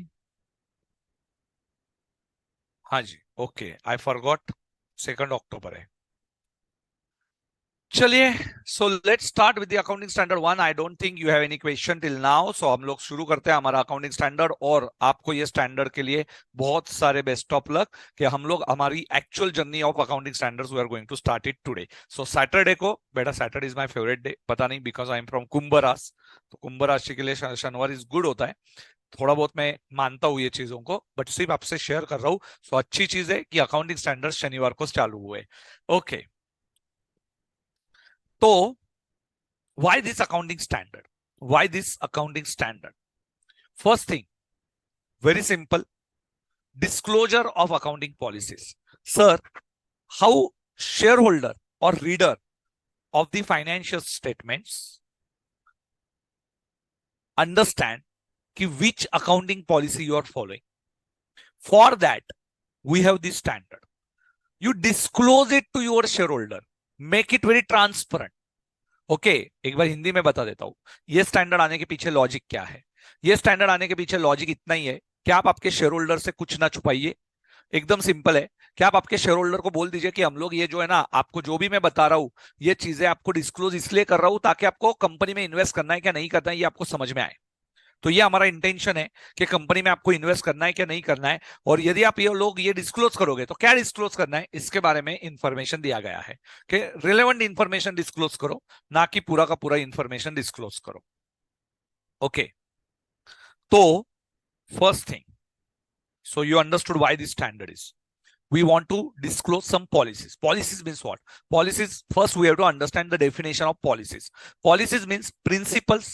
हाँ जी. ओके, आई फॉरगॉट 2 अक्टूबर है। चलिए, so let's start with the accounting standard 1। I don't think you have any question till now, so हम लोग शुरू करते हैं हमारा अकाउंटिंग स्टैंडर्ड। और आपको ये स्टैंडर्ड के लिए बहुत सारे बेस्ट ऑफ लक कि हम लोग हमारी actual journey of accounting standards we are going to start it today. So Saturday को, बेटा Saturday is my favourite day, पता नहीं बिकॉज आई एम फ्रॉम कुंभ राशि, तो कुंभ राशि के लिए शनिवार इज गुड होता है। थोड़ा बहुत मैं मानता हूं ये चीजों को, बट सिर्फ आपसे शेयर कर रहा हूं। सो अच्छी चीज है कि अकाउंटिंग स्टैंडर्ड शनिवार को चालू हुए। ओके, तो why this accounting standard? Why this accounting standard? First thing, very simple, disclosure of accounting policies. Sir, how shareholder or reader of the financial statements understand which accounting policy you are following? For that, we have this standard. You disclose it to your shareholder, make it very transparent. Okay, एक बार हिंदी में बता देता हूं ये standard आने के पीछे logic क्या है। ये स्टैंडर्ड आने के पीछे लॉजिक इतना ही है कि आप आपके शेयर होल्डर से कुछ ना छुपाइए। एकदम सिंपल है कि आप आपके शेयर होल्डर को बोल दीजिए कि हम लोग ये जो है ना, आपको जो भी मैं बता रहा हूं ये चीजें आपको डिस्क्लोज इसलिए कर रहा हूं ताकि आपको कंपनी में इन्वेस्ट करना है क्या नहीं करना है ये आपको समझ में आए। तो ये हमारा इंटेंशन है कि कंपनी में आपको इन्वेस्ट करना है क्या नहीं करना है, और यदि आप ये लोग ये डिस्क्लोज करोगे तो क्या डिस्क्लोज करना है इसके बारे में इंफॉर्मेशन दिया गया है कि रिलेवेंट इंफॉर्मेशन डिस्क्लोज करो, ना कि पूरा का पूरा इंफॉर्मेशन डिस्क्लोज करो। ओके, तो first thing, so you understood why this standard is. We want to disclose some policies. Policies means what? Policies, first we have to understand the definition of policies. Policies means principles,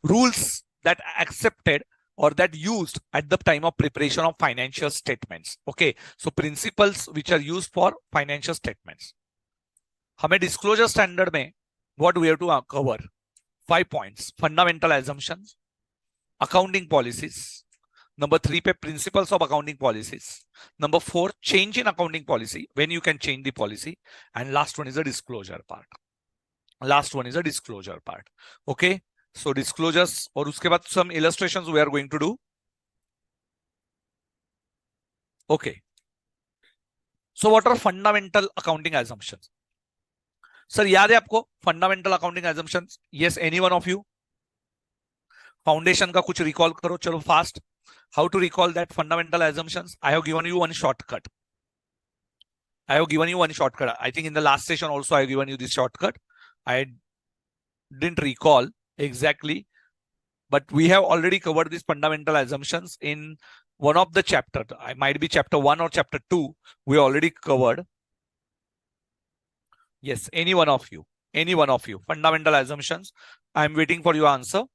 rules that accepted or that used at the time of preparation of financial statements. Okay, so principles which are used for financial statements. हमें disclosure standard में what we have to cover 5 points: fundamental assumptions, accounting policies. Number 3 पे principles of accounting policies. Number 4, change in accounting policy, when you can change the policy. And last one is the disclosure part. Last one is the disclosure part. Okay, so disclosures, और उसके बाद some illustrations we are going to do. Okay, so what are fundamental accounting assumptions? Sir, याद है आपको fundamental accounting assumptions? Yes, any one of you? Foundation का कुछ recall करो, चलो fast. How to recall that fundamental assumptions? I have given you one shortcut. I have given you one shortcut. I think in the last session also I have given you this shortcut. I didn't recall exactly, but we have already covered these fundamental assumptions in one of the chapter. I might be chapter 1 or chapter 2. We already covered. Yes, any one of you. Any one of you. Fundamental assumptions. I am waiting for your answer.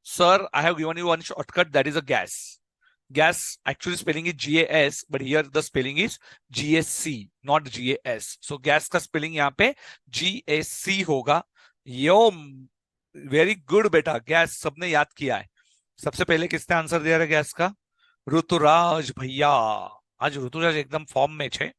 Sir, I have given you one shortcut, that is a gas. Gas, actually spelling is GAS, but here the spelling is GSC, not GAS. So gas का spelling यहाँ पे GSC होगा। यो, very good बेटा, gas सबने याद किया है। सबसे पहले किसने आंसर दिया है गैस का? ऋतुराज भैया। आज ऋतुराज एकदम फॉर्म में छे।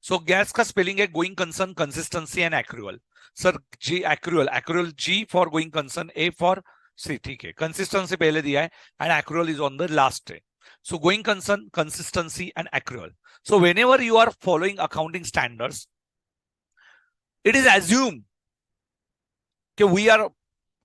सो गैस का स्पेलिंग है going concern, consistency and accrual. Sir ji accrual, accrual ji for going concern, A for C, ठीक है। कंसिस्टेंसी पहले दिया है and accrual is on the last day. So going concern, consistency and accrual. So whenever you are following accounting standards, it is assumed that we are,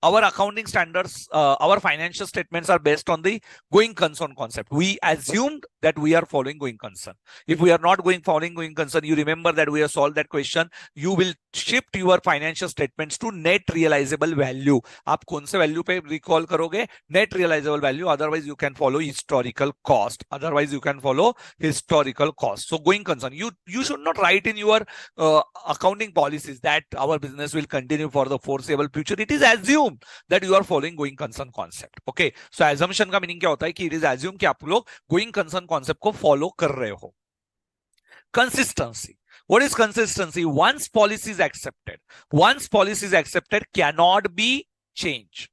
our accounting standards, our financial statements are based on the going concern concept. We assumed that we are following going concern. If we are not following going concern, you remember that we have solved that question. You will shift your financial statements to net realizable value. आप कौन से value पे recall करोगे? Net realizable value. Otherwise, you can follow historical cost. Otherwise, you can follow historical cost. So going concern, you should not write in your accounting policies that our business will continue for the foreseeable future. It is assumed that you are following going concern concept. Okay, so assumption का meaning क्या होता है कि it is assumed कि आप लोग going concern concept को follow कर रहे हो। Consistency. What is consistency? Once policy is accepted, cannot be changed.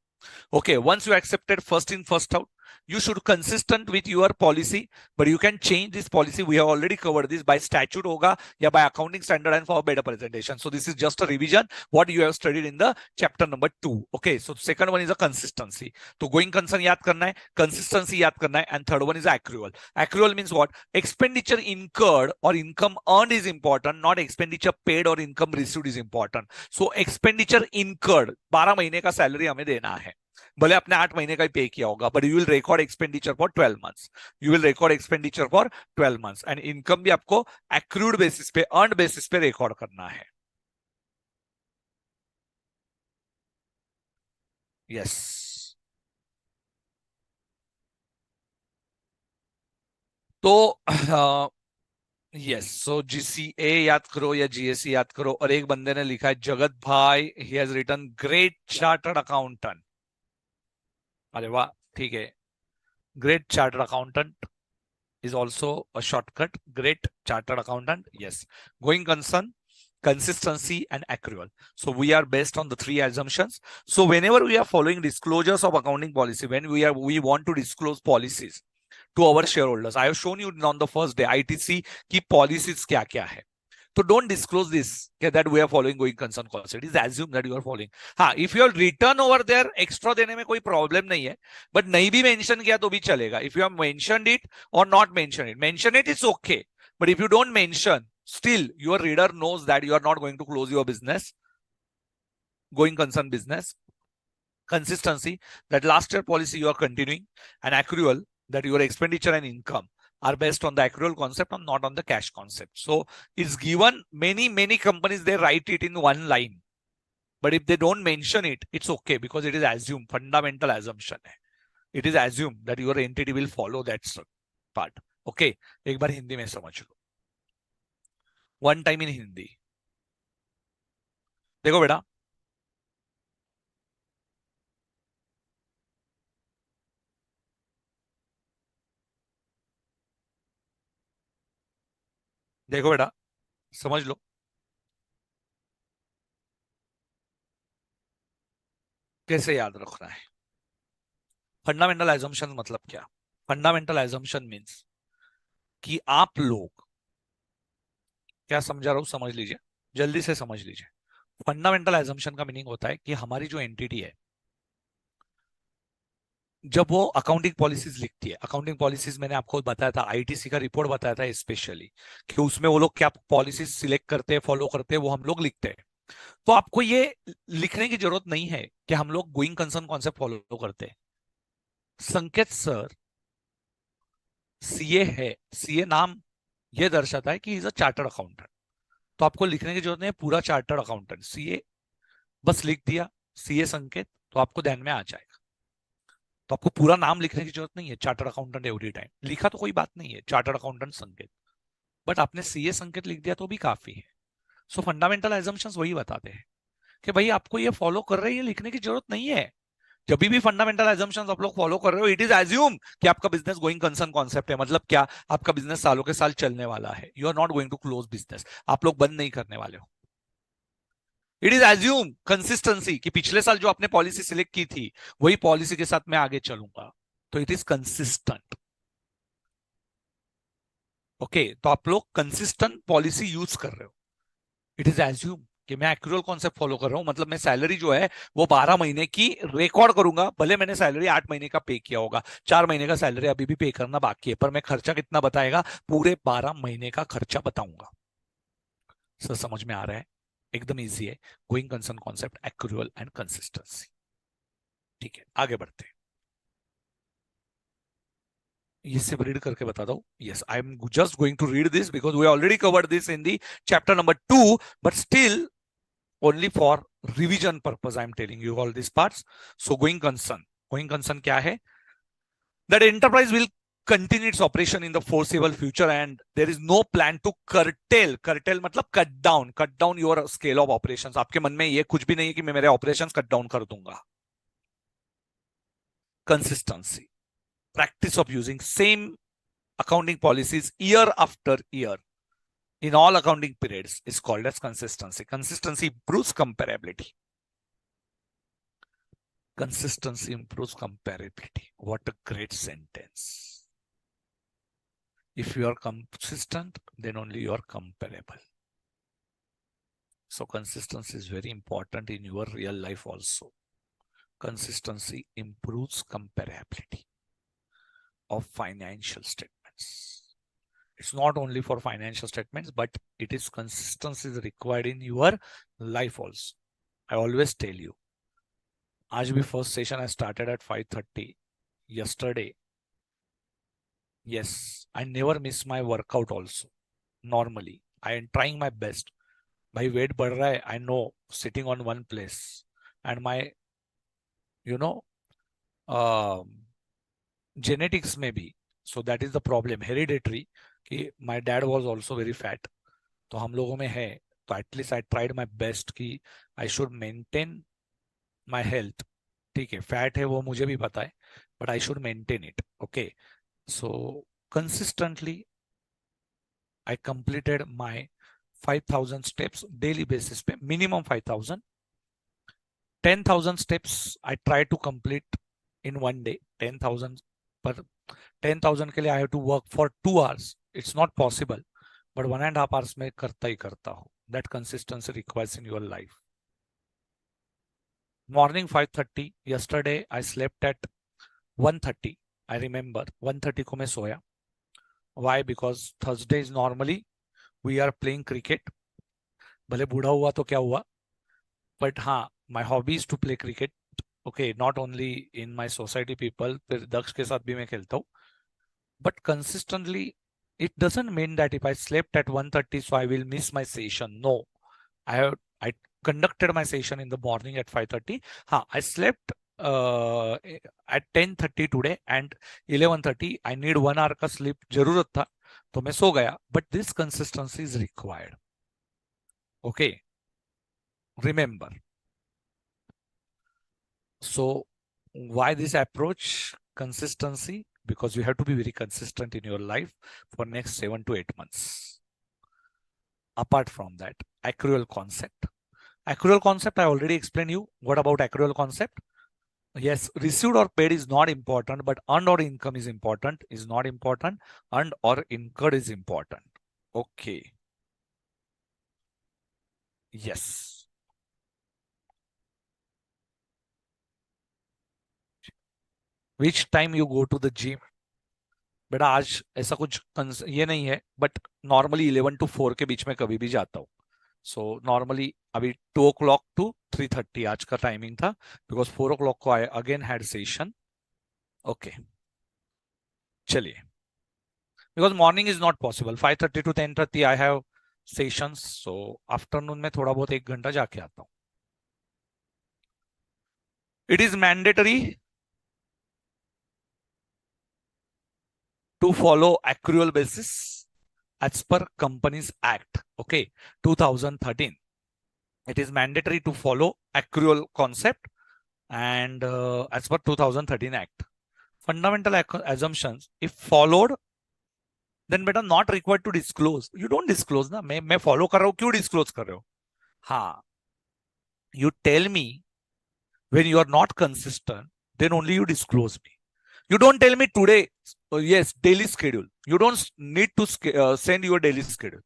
Okay, once you accepted, first in first out, you should consistent with your policy, but you can change this policy. We have already covered this by statute होगा या by accounting standard and for better presentation. So this is just a revision what you have studied in the chapter number 2. Okay, so second one is a consistency. तो going concern याद करना है, consistency याद करना है, and third one is accrual. Accrual means what? Expenditure incurred or income earned is important, not expenditure paid or income received is important. So expenditure incurred 12 महीने का salary हमें देना है, भले आपने 8 महीने का ही पे किया होगा, but you will record expenditure for 12 months. You will record expenditure for 12 months and income भी आपको एक्रूड बेसिस पे, अर्न बेसिस पे रिकॉर्ड करना है. यस. तो यस, सो जीसीए याद करो या जीएससी याद करो. और एक बंदे ने लिखा है जगत भाई, he has written great chartered accountant. अरे वाह, ठीक है. Great chartered accountant is also a shortcut. Great chartered accountant. Yes. Going concern, consistency and accrual. So we are based on the 3 assumptions. So whenever we are following disclosures of accounting policy, when we want to disclose policies to our shareholders, I have shown you on the first day ITC की policies क्या क्या है. So don't disclose this that we are following going concern concept. It is assume that you are following. हाँ, if you have written over there extra देने में कोई problem नहीं है, but नहीं भी mention किया तो भी चलेगा. If you have mentioned it or not mention it is okay. But if you don't mention, still your reader knows that you are not going to close your business, going concern business. Consistency, that last year policy you are continuing, and accrual, that your expenditure and income are based on the accrual concept and not on the cash concept. So it's given, many companies, they write it in one line, but if they don't mention it, it's okay because it is assumed, fundamental assumption hai. It is assumed that your entity will follow that part. Okay, एक बार हिंदी में समझ लो. One time in Hindi. देखो बेटा, देखो बेटा, समझ लो. कैसे याद रखना है? फंडामेंटल एजम्पशन मतलब क्या? फंडामेंटल एजम्पशन मीन्स कि आप लोग, क्या समझा रहा हूं समझ लीजिए, जल्दी से समझ लीजिए. फंडामेंटल एजम्पशन का मीनिंग होता है कि हमारी जो एंटिटी है, जब वो अकाउंटिंग पॉलिसीज लिखती है, अकाउंटिंग पॉलिसीज मैंने आपको बताया था, आईटीसी का रिपोर्ट बताया था स्पेशली, कि उसमें वो लोग क्या पॉलिसीज सिलेक्ट करते हैं, फॉलो करते हैं, वो हम लोग लिखते हैं. तो आपको ये लिखने की जरूरत नहीं है कि हम लोग गोइंग कंसर्न कॉन्सेप्ट फॉलो करते हैं. संकेत सर सीए है, सीए नाम ये दर्शाता है कि इज अ चार्टर्ड अकाउंटेंट. तो आपको लिखने की जरूरत नहीं है पूरा चार्टर्ड अकाउंटेंट सीए, बस लिख दिया सीए संकेत तो आपको ध्यान में आ जाएगा. तो आपको पूरा नाम लिखने की जरूरत नहीं है, चार्टर्ड अकाउंटेंट एवरी टाइम लिखा तो कोई बात नहीं है, चार्टर्ड अकाउंटेंट संकेत, बट आपने सीए संकेत लिख दिया तो भी काफी है. सो फंडामेंटल एजम्पशंस वही बताते हैं कि भाई आपको ये फॉलो कर रहे हैं, ये लिखने की जरूरत नहीं है. जब भी फंडामेंटल एजम्पशंस आप लोग फॉलो कर रहे हो, इट इज एज्यूम कि आपका बिजनेस गोइंग कंसर्न कॉन्सेप्ट है. मतलब क्या? आपका बिजनेस सालों के साल चलने वाला है. You are not going to close business, आप लोग बंद नहीं करने वाले हो. इट इज एज्यूम कंसिस्टेंसी कि पिछले साल जो आपने पॉलिसी सिलेक्ट की थी वही पॉलिसी के साथ मैं आगे चलूंगा. तो इट इज कंसिस्टेंट. ओके, तो आप लोग कंसिस्टेंट पॉलिसी यूज कर रहे हो. इट इज एज्यूम कि मैं एक्यूरल कॉन्सेप्ट फॉलो कर रहा हूं, मतलब मैं सैलरी जो है वो 12 महीने की रिकॉर्ड करूंगा, भले मैंने सैलरी 8 महीने का पे किया होगा, 4 महीने का सैलरी अभी भी पे करना बाकी है, पर मैं खर्चा कितना बताएगा? पूरे 12 महीने का खर्चा बताऊंगा. सर समझ में आ रहा है? एकदम इजी है. Going concern concept, accrual and consistency. ठीक है, आगे बढ़ते हैं. ये सिर्फ रीड करके बता दो. Yes, I am just going to read this because we already covered this in the chapter number 2, but still only for revision purpose I am telling you all these parts. So going concern क्या है? That enterprise will continue its operation in the foreseeable future and there is no plan to curtail मतलब cut down your scale of operations. आपके मन में ये कुछ भी नहीं है कि मैं मेरे operations cut down कर दूंगा. Consistency, practice of using same accounting policies year after year in all accounting periods is called as consistency. Consistency improves comparability. Consistency improves comparability. What a great sentence. If you are consistent, then only you are comparable. So consistency is very important in your real life also. Consistency improves comparability of financial statements. It's not only for financial statements, but it is consistency is required in your life also. I always tell you, आज भी first session I started at 5:30 yesterday. Yes, I never miss my workout also. Normally, I am trying my best. भाई weight बढ़ रहा है, I know, sitting on one place, and my, you know, genetics maybe. So that is the problem, hereditary. कि my dad was also very fat. तो हम लोगों में है. तो at least I tried my best कि I should maintain my health. ठीक है, fat है वो मुझे भी पता है, but I should maintain it. Okay. So consistently I completed my 5,000 steps daily basis पे, minimum 5,000. 10,000 steps I try to complete in one day. 10,000 पर 10,000 के लिए I have to work for 2 hours. It's not possible, but 1.5 hours में करता ही करता हूँ. That consistency requires in your life. Morning 5:30. Yesterday I slept at 1:30. I remember 1:30 को मैं सोया. Why? Because Thursday is normally we are playing cricket. भले बूढ़ा हुआ तो क्या हुआ, but हाँ, my hobby is to play cricket. Okay, not only in my society people, फिर दक्ष के साथ भी मैं खेलता हूँ. But consistently, it doesn't mean that if I slept at 1:30, so I will miss my session. No, I conducted my session in the morning at 5:30. हाँ, I slept at 10:30 today and 11:30. I need 1 hour का sleep जरूरत था, तो मैं सो गया. But this consistency is required. Okay, remember. So why this approach? Consistency, because you have to be very consistent in your life for next 7 to 8 months. Apart from that, accrual concept. Accrual concept, I already explained you. What about accrual concept? Yes, received or paid is not important, but earned or income is important, is not important. Earned or incurred is important. Okay. Yes. Which time you go to the gym? बेटा आज ऐसा कुछ ये नहीं है, but normally 11 to 4 के बीच में कभी भी जाता हूँ. सो नॉर्मली अभी 2 o'clock to 3:30 आज का टाइमिंग था, बिकॉज 4 o'clock को I again had session. Okay, चलिए. Because morning is not possible. 5:30 to 10:30 I have sessions. So afternoon में थोड़ा बहुत 1 घंटा जाके आता हूँ. It is mandatory to follow accrual basis as per Companies Act. Okay, 2013. It is mandatory to follow accrual concept and as per 2013 Act. Fundamental assumptions, if followed, then better not required to disclose. You don't disclose ना. मैं follow कर रहा हूँ, क्यों disclose कर रहे हो? हाँ. You tell me when you are not consistent, then only you disclose me. You don't tell me today, yes, daily schedule. You don't need to send your daily schedule.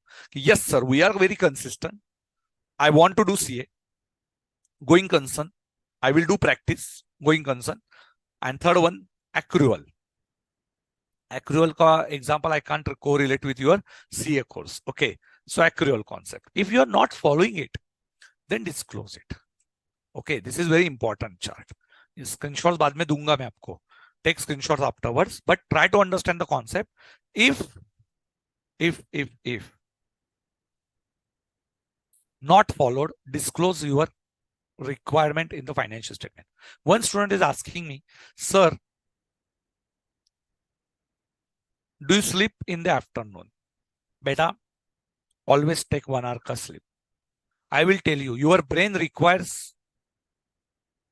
Yes, sir, we are very consistent. I want to do CA. Going concern. I will do practice. Going concern. And third one, accrual. Accrual ka example I can't correlate with your CA course. Okay. So accrual concept. If you are not following it, then disclose it. Okay. This is very important chart. Screenshots बाद में दूंगा मैं आपको. Take screenshots afterwards, but try to understand the concept. If not followed, disclose your requirement in the financial statement. One student is asking me, sir, do you sleep in the afternoon? Beta, always take 1 hour ka sleep. I will tell you, your brain requires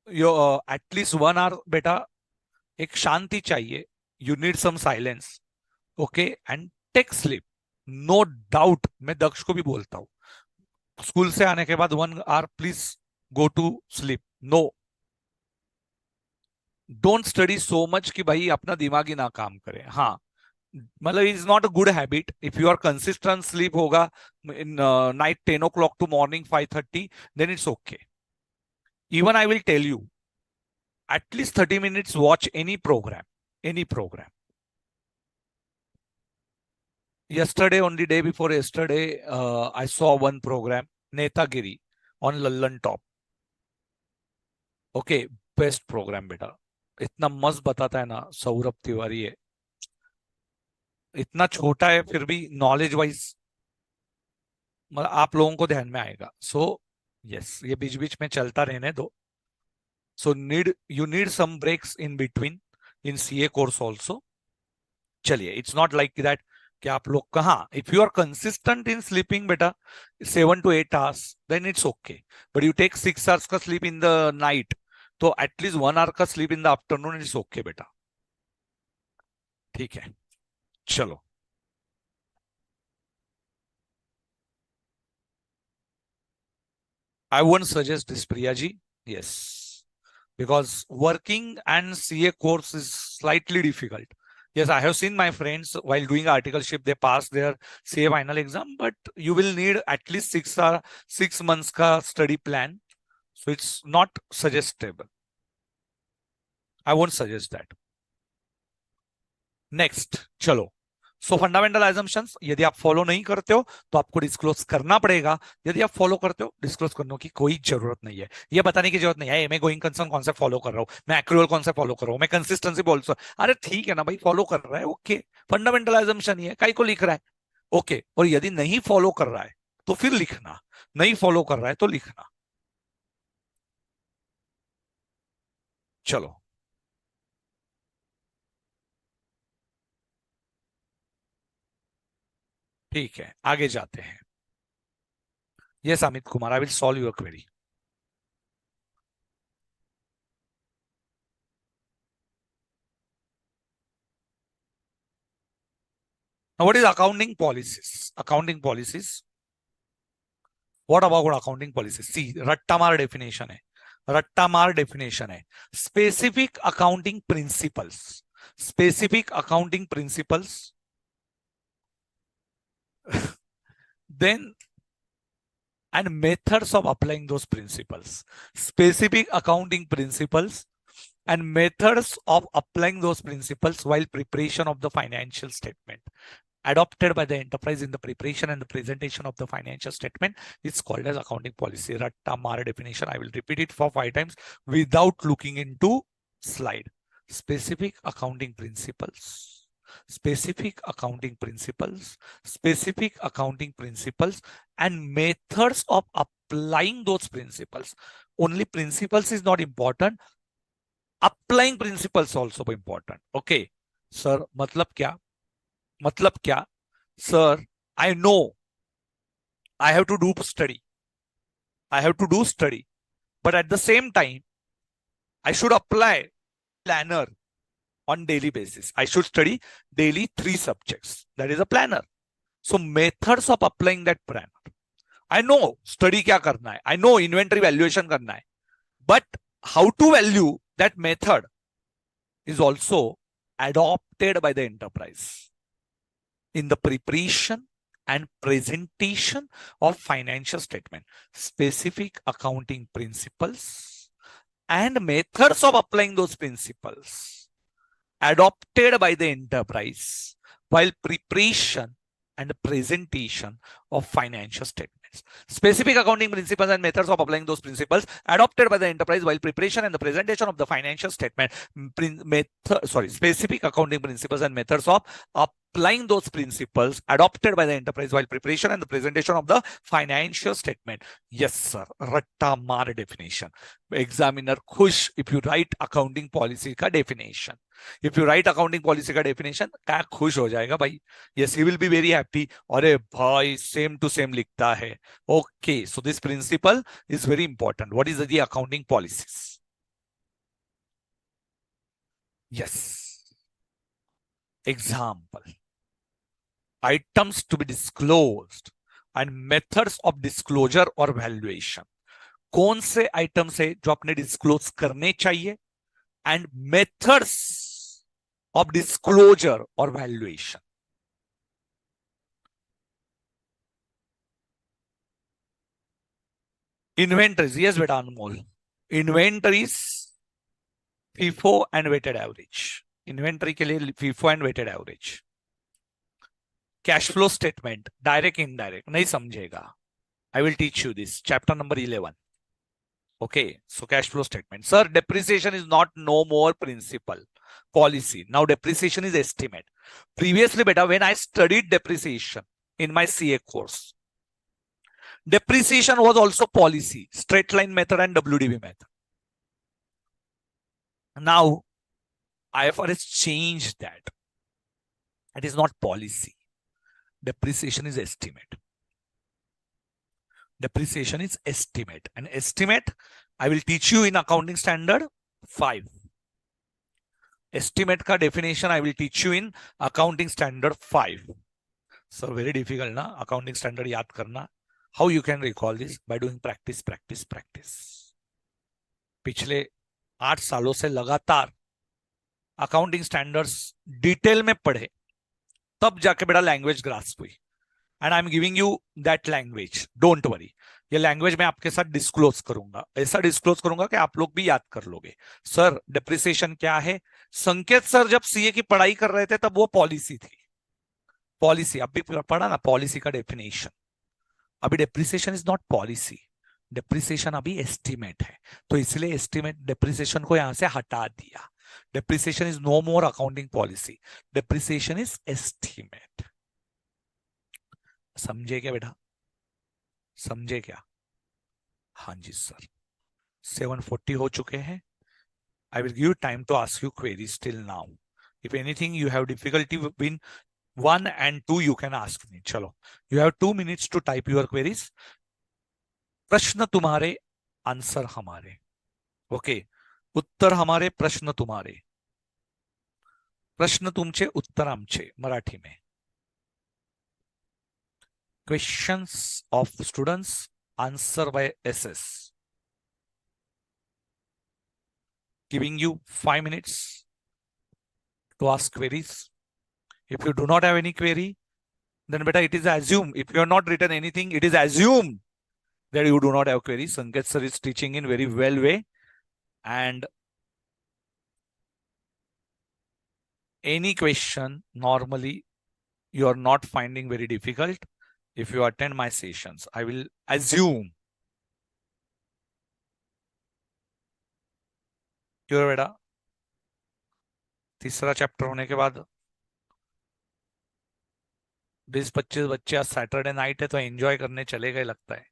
your at least 1 hour. Beta, एक शांति चाहिए. You need some silence. Okay, and take sleep. No doubt. मैं दक्ष को भी बोलता हूँ, school से आने के बाद 1 hour please go to sleep. No, don't study so much कि भाई अपना दिमाग ही ना काम करे। हाँ, मतलब is not a good habit. If you are consistent sleep होगा in night 10 o'clock to morning 5:30, then it's okay. Even I will tell you, at least 30 minutes watch any programme, any programme. Yesterday, only day before yesterday, I saw one program, Netagiri on Lallan Top. Okay, best programme बेटा। इतना मस्त बताता है ना सौरभ तिवारी है, इतना छोटा है फिर भी नॉलेज वाइज मतलब आप लोगों को ध्यान में आएगा। सो यस, ये बीच बीच में चलता रहने दो। So you need some breaks in between in CA course also. चलिए, इट्स नॉट लाइक दैट कि आप लोग कहा, if you are consistent in sleeping बेटा 7 to 8 hours, then it's okay. But you take 6 hours का स्लीप इन द नाइट, तो at least 1 hour का sleep in the afternoon, it's okay बेटा। ठीक है, चलो। I won't suggest this, Priya ji. Yes, because working and CA course is slightly difficult. Yes, I have seen my friends while doing articleship, they pass their CA final exam, but you will need at least 6 months ka study plan. So it's not suggestible. I won't suggest that. Next, चलो। सो fundamental assumptions यदि आप follow नहीं करते हो तो आपको disclose करना पड़ेगा। यदि आप फॉलो करते हो, डिस्क्लोज करने की कोई जरूरत नहीं है। ये बताने की जरूरत नहीं है मैं गोइंग कंसर्न कौन सा फॉलो कर रहा हूं, मैं एक्रूअल कौन सा फॉलो कर रहा हूं, मैं कंसिस्टेंसी बोल। अरे ठीक है ना भाई, फॉलो कर रहा है ओके, फंडामेंटल एजम्पशन ही है, काई को लिख रहा है ओके। और यदि नहीं फॉलो कर रहा है तो फिर लिखना, नहीं फॉलो कर रहा है तो लिखना। चलो ठीक है, आगे जाते हैं। Yes Amit Kumar, I will solve your query. Now, what is accounting policies? Accounting policies. What about accounting policies? See, Rattamar definition है, Rattamar definition है, specific accounting principles, specific accounting principles, then and methods of applying those principles, specific accounting principles and methods of applying those principles while preparation of the financial statement adopted by the enterprise in the preparation and the presentation of the financial statement is called as accounting policy. Rattamara definition. I will repeat it for 5 times without looking into slide. Specific accounting principles, specific accounting principles, specific accounting principles, and methods of applying those principles. Only principles is not important. Applying principles also important. Okay, sir, मतलब क्या? मतलब क्या sir? I know I have to do study, I have to do study, but at the same time I should apply planner on daily basis. I should study daily 3 subjects. That is a planner. So methods of applying that planner. I know study क्या करना है, I know inventory valuation करना है, but how to value that method is also adopted by the enterprise in the preparation and presentation of financial statement. Specific accounting principles and methods of applying those principles adopted by the enterprise while preparation and presentation of financial statements. Specific accounting principles and methods of applying those principles adopted by the enterprise while preparation and the presentation of the financial statement. Specific accounting principles and methods of applying those principles adopted by the enterprise while preparation and the presentation of the financial statement. Yes, sir. Rattamar definition. Examiner खुश if you write accounting policy का definition. If you write accounting policy का definition, क्या खुश हो जाएगा भाई? Yes, he will be very happy. अरे भाई same to same लिखता है. Okay, so this principle is very important. What is the accounting policies? Yes. Example. Items to be disclosed and methods of disclosure or valuation. कौन से items है जो आपने disclose करने चाहिए and methods of disclosure or valuation. Inventories, yes beta Anmol. Inventories, FIFO and weighted average. Inventory के लिए FIFO and weighted average. Cash flow statement, direct indirect, नहीं समझेगा. I will teach you this. Chapter number 11. Okay, so cash flow statement. Sir, depreciation is not no more principal policy. Now depreciation is estimate. Previously, beta, when I studied depreciation in my CA course, depreciation was also policy, straight line method and WDV method. Now, IFRS changed that. It is not policy. Depreciation is estimate. Depreciation is estimate. And estimate, I will teach you in accounting standard 5. Estimate ka definition I will teach you in accounting standard 5. So very difficult na accounting standard yaad karna. How you can recall this? By doing practice, practice, practice. पिछले 8 सालों से लगातार accounting standards detail में पढ़े, तब जाके बेटा language grasp हुई. And I am giving you that language. Don't worry, ये लैंग्वेज मैं आपके साथ डिस्क्लोज करूंगा. ऐसा डिस्क्लोज करूंगा कि आप लोग भी याद कर लोगे. सर डिप्रिसिएशन क्या है? संकेत सर जब सीए की पढ़ाई कर रहे थे तब वो पॉलिसी थी. पॉलिसी अभी पढ़ा ना, पॉलिसी का डेफिनेशन. अभी depreciation is not policy. Depreciation अभी एस्टिमेट है, तो इसलिए एस्टिमेट डिप्रिसिएशन को यहां से हटा दिया. Depreciation is no more accounting policy. Depreciation is estimate. समझे क्या बेटा? समझे क्या? हाँ जी सर. 7:40 हो चुके हैं. I will give you time to ask you queries till now. If anything you have difficulty in 1 and 2, you can ask me. चलो, you have 2 minutes to type your queries. प्रश्न तुम्हारे, आंसर हमारे. Okay, उत्तर हमारे, प्रश्न तुम्हारे. प्रश्न तुमचे, उत्तर आमचे. मराठी में. Questions of students, answer by SS. Giving you 5 minutes to ask queries. If you do not have any query, then beta it is assumed. If you have not written anything, it is assumed that you do not have queries. Sanket sir is teaching in very well way. And any question normally you are not finding very difficult. If you attend my sessions, I will assume. क्यों बेटा? तीसरा chapter होने के बाद 20-25 बच्चे, आज Saturday night है तो एंजॉय करने चले गए लगता है.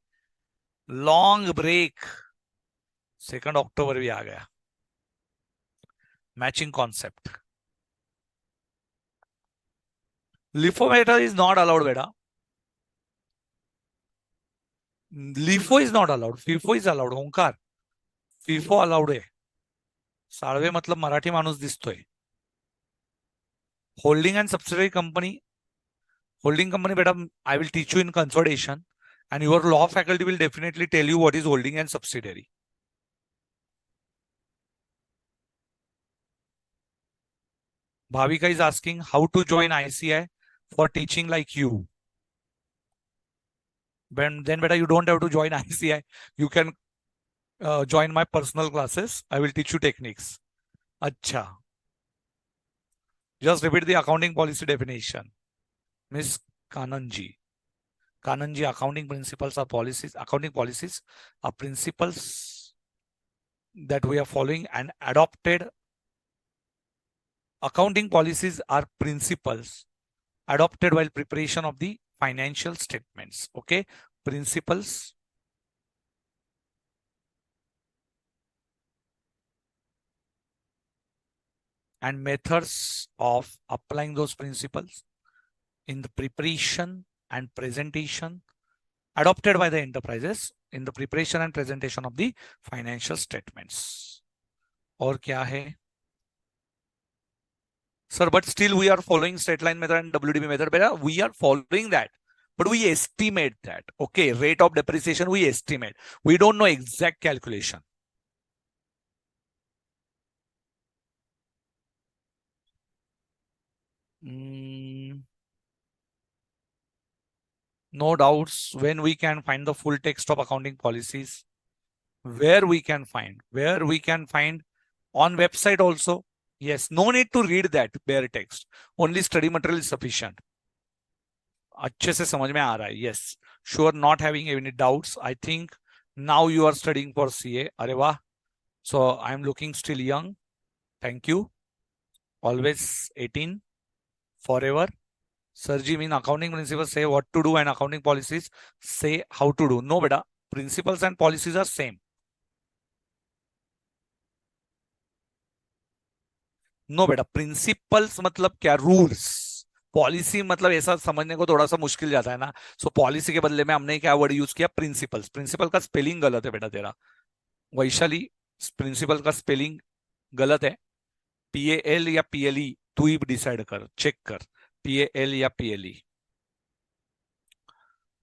Long break. 2 अक्टूबर भी आ गया. Matching concept. लिफो बेटा इज नॉट अलाउड बेटा. LIFO is not allowed. FIFO is allowed. Omkar, FIFO allowed आहे. साळवे मतलब मराठी माणूस दिसतोय. Holding and subsidiary company. Holding company बेटा I will teach you in consolidation, and your law faculty will definitely tell you what is holding and subsidiary. Bhavika is asking how to join ICAI for teaching like you. Then beta you don't have to join ICAI. You can join my personal classes. I will teach you techniques. Acha. Just repeat the accounting policy definition. Miss Kananji. Kananji, accounting principles are policies. Accounting policies are principles that we are following and adopted. Accounting policies are principles adopted while preparation of the financial statements. Okay, principles and methods of applying those principles in the preparation and presentation adopted by the enterprises in the preparation and presentation of the financial statements. और क्या है? Sir, but still we are following straight line method and WDB method. But we are following that, but we estimate that. Okay, rate of depreciation we estimate. We don't know exact calculation. No doubts. When we can find the full text of accounting policies, where we can find on website also. Yes, no need to read that bare text. Only study material is sufficient. अच्छे से समझ में आ रहा है. Yes, sure, not having any doubts. I think now you are studying for CA. अरे वाह. So I'm looking still young. Thank you. Always 18 forever. Sir ji, mean accounting principles say what to do and accounting policies say how to do. No beta, principles and policies are same. No बेटा, principles मतलब क्या? Rules. Policy मतलब ऐसा समझने को थोड़ा सा मुश्किल जाता है ना. सो पॉलिसी के बदले में हमने क्या वर्ड यूज किया? प्रिंसिपल्स. प्रिंसिपल का स्पेलिंग गलत है बेटा तेरा, वैशाली. प्रिंसिपल का स्पेलिंग गलत है. PAL या PLE तू ही डिसाइड कर, चेक कर. PAL या PLE.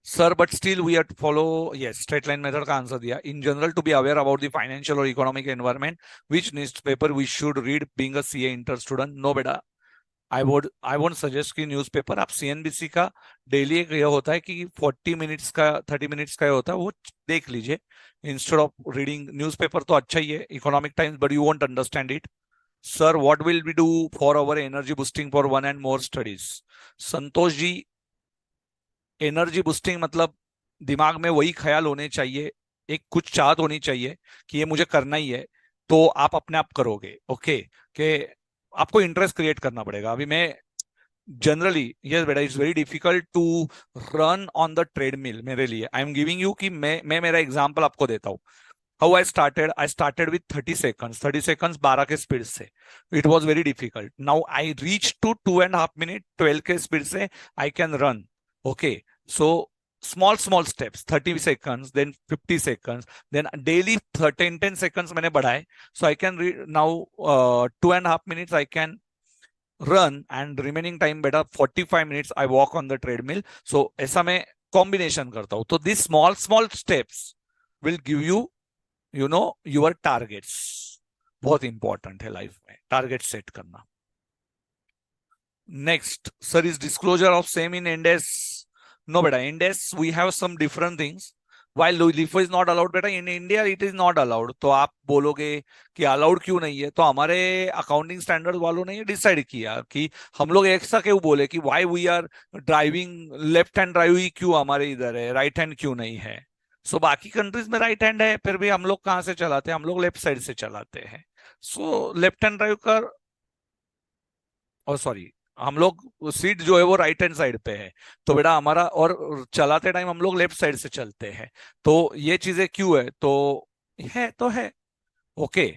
Sir but still we have to follow. Yes, straight line method का आंसर दिया. In general to be aware about the financial और economic environment which newspaper we should read being a CA inter student. No बेटा, I won't suggest कि newspaper आप CNBC का daily एक ये होता है कि 40 मिनट्स का 30 मिनट्स का होता है, वो देख लीजिए इंस्टेड ऑफ रीडिंग न्यूज़पेपर. तो अच्छा ही है Economic Times, but you won't understand it. Sir what will we do for our energy boosting for one and more studies? Santosh ji, energy boosting मतलब दिमाग में वही ख्याल होने चाहिए, एक कुछ चाहत होनी चाहिए कि ये मुझे करना ही है, तो आप अपने आप करोगे. ओके, कि आपको इंटरेस्ट क्रिएट करना पड़ेगा. अभी मैं जनरली, यस बेटा, it's very difficult to run on the treadmill मेरे लिए. आई एम गिविंग यू कि मैं मेरा एग्जांपल आपको देता हूँ. How I started with 30 seconds 12 के स्पीड से. It was very difficult. Now I reach to 2.5 minute 12 के स्पीड से. I can run. Okay, so small steps, 30 seconds, then 50 seconds, then daily 10 seconds मैंने बढ़ाए. So I can read now 2.5 minutes I can run and remaining time बेटा 45 minutes I walk on the treadmill. So ऐसा मैं combination करता हूँ. तो these small steps will give you your targets. बहुत important है लाइफ में टारगेट सेट करना. Next, sir, is disclosure of same in Indes? No, beta. Indes we have some different things. While LIFO is not allowed, बेटा, in India it is not allowed. तो आप बोलोगे कि allowed क्यों नहीं है? तो हमारे अकाउंटिंग स्टैंडर्ड वालों ने ये डिसाइड किया कि हम लोग ऐसा क्यों बोले कि why we are driving left hand drive ही क्यों हमारे इधर है, राइट हैंड क्यों नहीं है? सो बाकी कंट्रीज में राइट हैंड है, फिर भी हम लोग कहाँ से चलाते हैं? हम लोग लेफ्ट साइड से चलाते हैं. सो लेफ्ट हैंड ड्राइव का, और सॉरी, हम लोग सीट जो है वो राइट हैंड साइड पे है. तो बेटा हमारा, और चलाते टाइम हम लोग लेफ्ट साइड से चलते हैं. तो ये चीजें क्यों है? तो है. Okay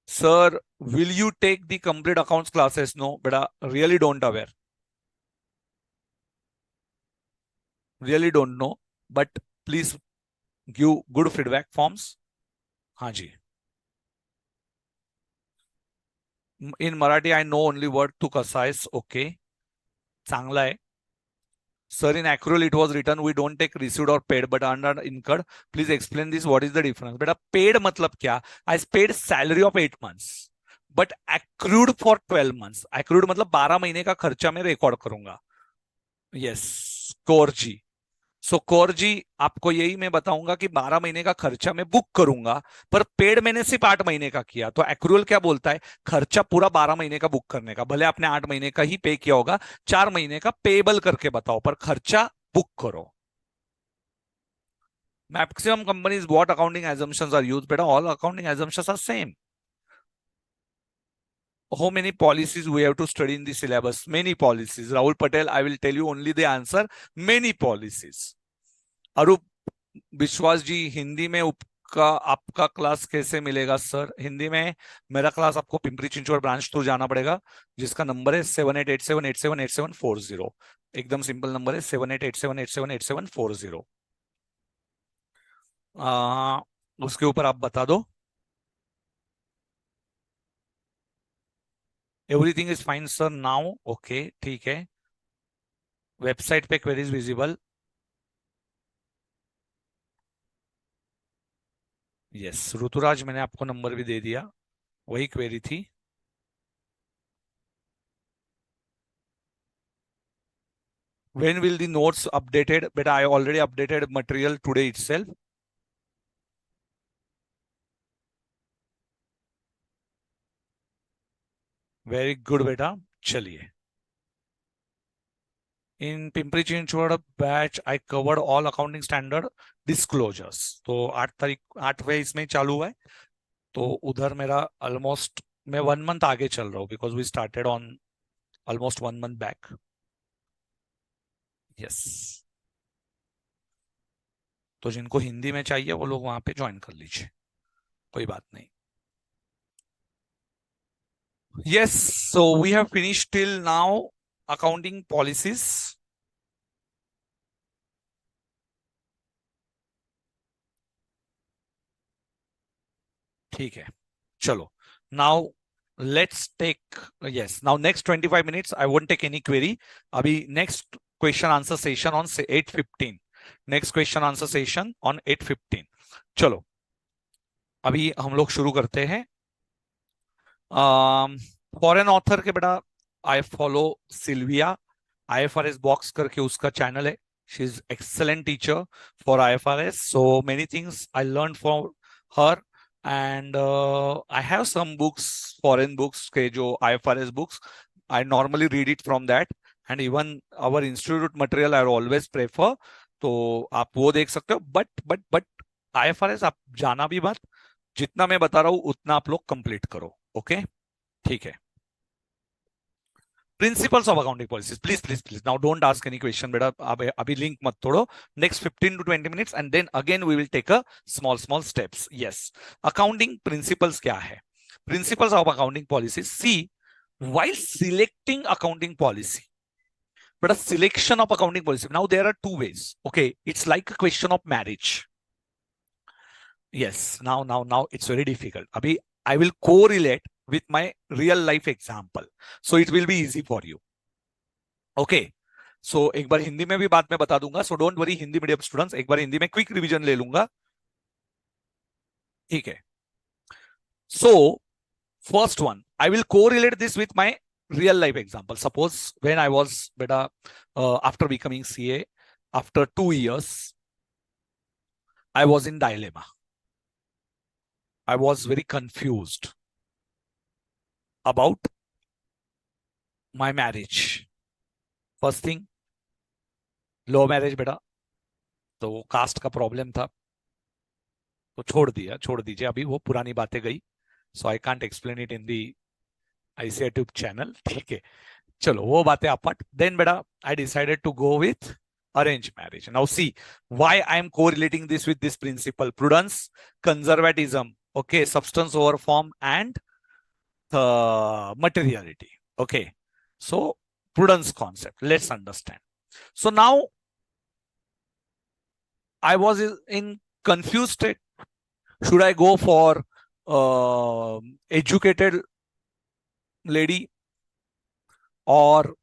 sir, will you take the complete accounts classes? No बेटा, really don't aware, really don't know, but please give good feedback forms. हाँ जी. In Marathi I know only word to कसायस. ओके, चांगला आहे. Sir, in accrual it was written we don't take received or paid but under incurred. Please explain this. What is the difference? बेटा paid मतलब क्या? I paid salary of 8 months but accrued for 12 months. Accrued मतलब 12 महीने का खर्चा मैं record करूंगा. Yes, core जी. सो core जी, आपको यही मैं बताऊंगा कि 12 महीने का खर्चा मैं बुक करूंगा, पर पेड मैंने सिर्फ 8 महीने का किया. तो एक्रूअल क्या बोलता है? खर्चा पूरा 12 महीने का बुक करने का. भले आपने 8 महीने का ही पे किया होगा, 4 महीने का पेबल करके बताओ, पर खर्चा बुक करो. Maximum companies what accounting assumptions are used? बेटा all accounting assumptions are same. How many policies we have to study in the syllabus? Many policies. Rahul Patel, I will tell you only the answer. Many policies. अरूप विश्वास जी, हिंदी में का आपका class कैसे मिलेगा? Sir Hindi में मेरा class आपको Pimpri Chinchwad branch to जाना पड़ेगा, जिसका नंबर है 7887878740. एकदम सिंपल नंबर है 7887878740. उसके ऊपर आप बता दो. Everything is fine sir now. Okay, ठीक है. वेबसाइट पे क्वेरीज विजिबल. यस ऋतुराज, मैंने आपको नंबर भी दे दिया. वही क्वेरी थी। When will the notes updated? But I already updated material today itself. Very good, beta. चलिए. In Pimpri Chinchwad batch, I covered all accounting standard disclosures. तो 8वें इसमें चालू हुआ है. तो उधर मेरा almost मैं 1 month आगे चल रहा हूँ because we started on almost 1 month back. Yes. तो जिनको हिंदी में चाहिए वो लोग वहां पे ज्वाइन कर लीजिए, कोई बात नहीं. Yes, so we have finished till now accounting policies. ठीक है, चलो. Now let's take, yes, now next 25 minutes I won't take any query. अभी next question answer session on 8:15. Next question answer session on 8:15. चलो अभी हम लोग शुरू करते हैं. फॉरेन ऑथर के बेटा I follow Sylvia, IFRS box करके उसका चैनल है. She is excellent teacher for IFRS, so many things I learn for her. And I have some books, foreign books के जो IFRS books, I normally read it from that. And even our institute material I always prefer. तो आप वो देख सकते हो. But IFRS आप जाना भी मत, जितना मैं बता रहा हूं उतना आप लोग कंप्लीट करो. ओके, ठीक है. Principles of accounting policies, please please please now don't ask any question बेटा. अभी लिंक मत तोड़ो. Next 15 to 20 minutes and then again we will take a small small steps. Yes, accounting principles क्या है? Principles of accounting policies. See, while selecting accounting policy, but a selection of accounting policy, now there are two ways. Okay, it's like a question of marriage. Yes, now it's very difficult. Abhi I will correlate with my real life example, so it will be easy for you. Okay, so एक बार हिंदी में भी बात में बता दूंगा, so don't worry Hindi medium students, एक बार हिंदी में quick revision ले लूंगा. ठीक है. So first one, I will correlate this with my real life example. Suppose when I was beta after becoming CA, after 2 years, I was in dilemma. I was very confused about my marriage. First thing, low marriage बेटा, तो वो cast का problem था, तो छोड़ दीजिए, अभी वो पुरानी बातें गई. So I can't explain it in the ICAI tube channel. ठीक है, चलो वो बातें अपट. देन बेटा I decided to go with arranged marriage. Now see why I am correlating this with this principle: prudence, conservatism, okay, substance over form, and materiality. Okay, so prudence concept, let's understand. So now I was in confused state. Should I go for educated lady or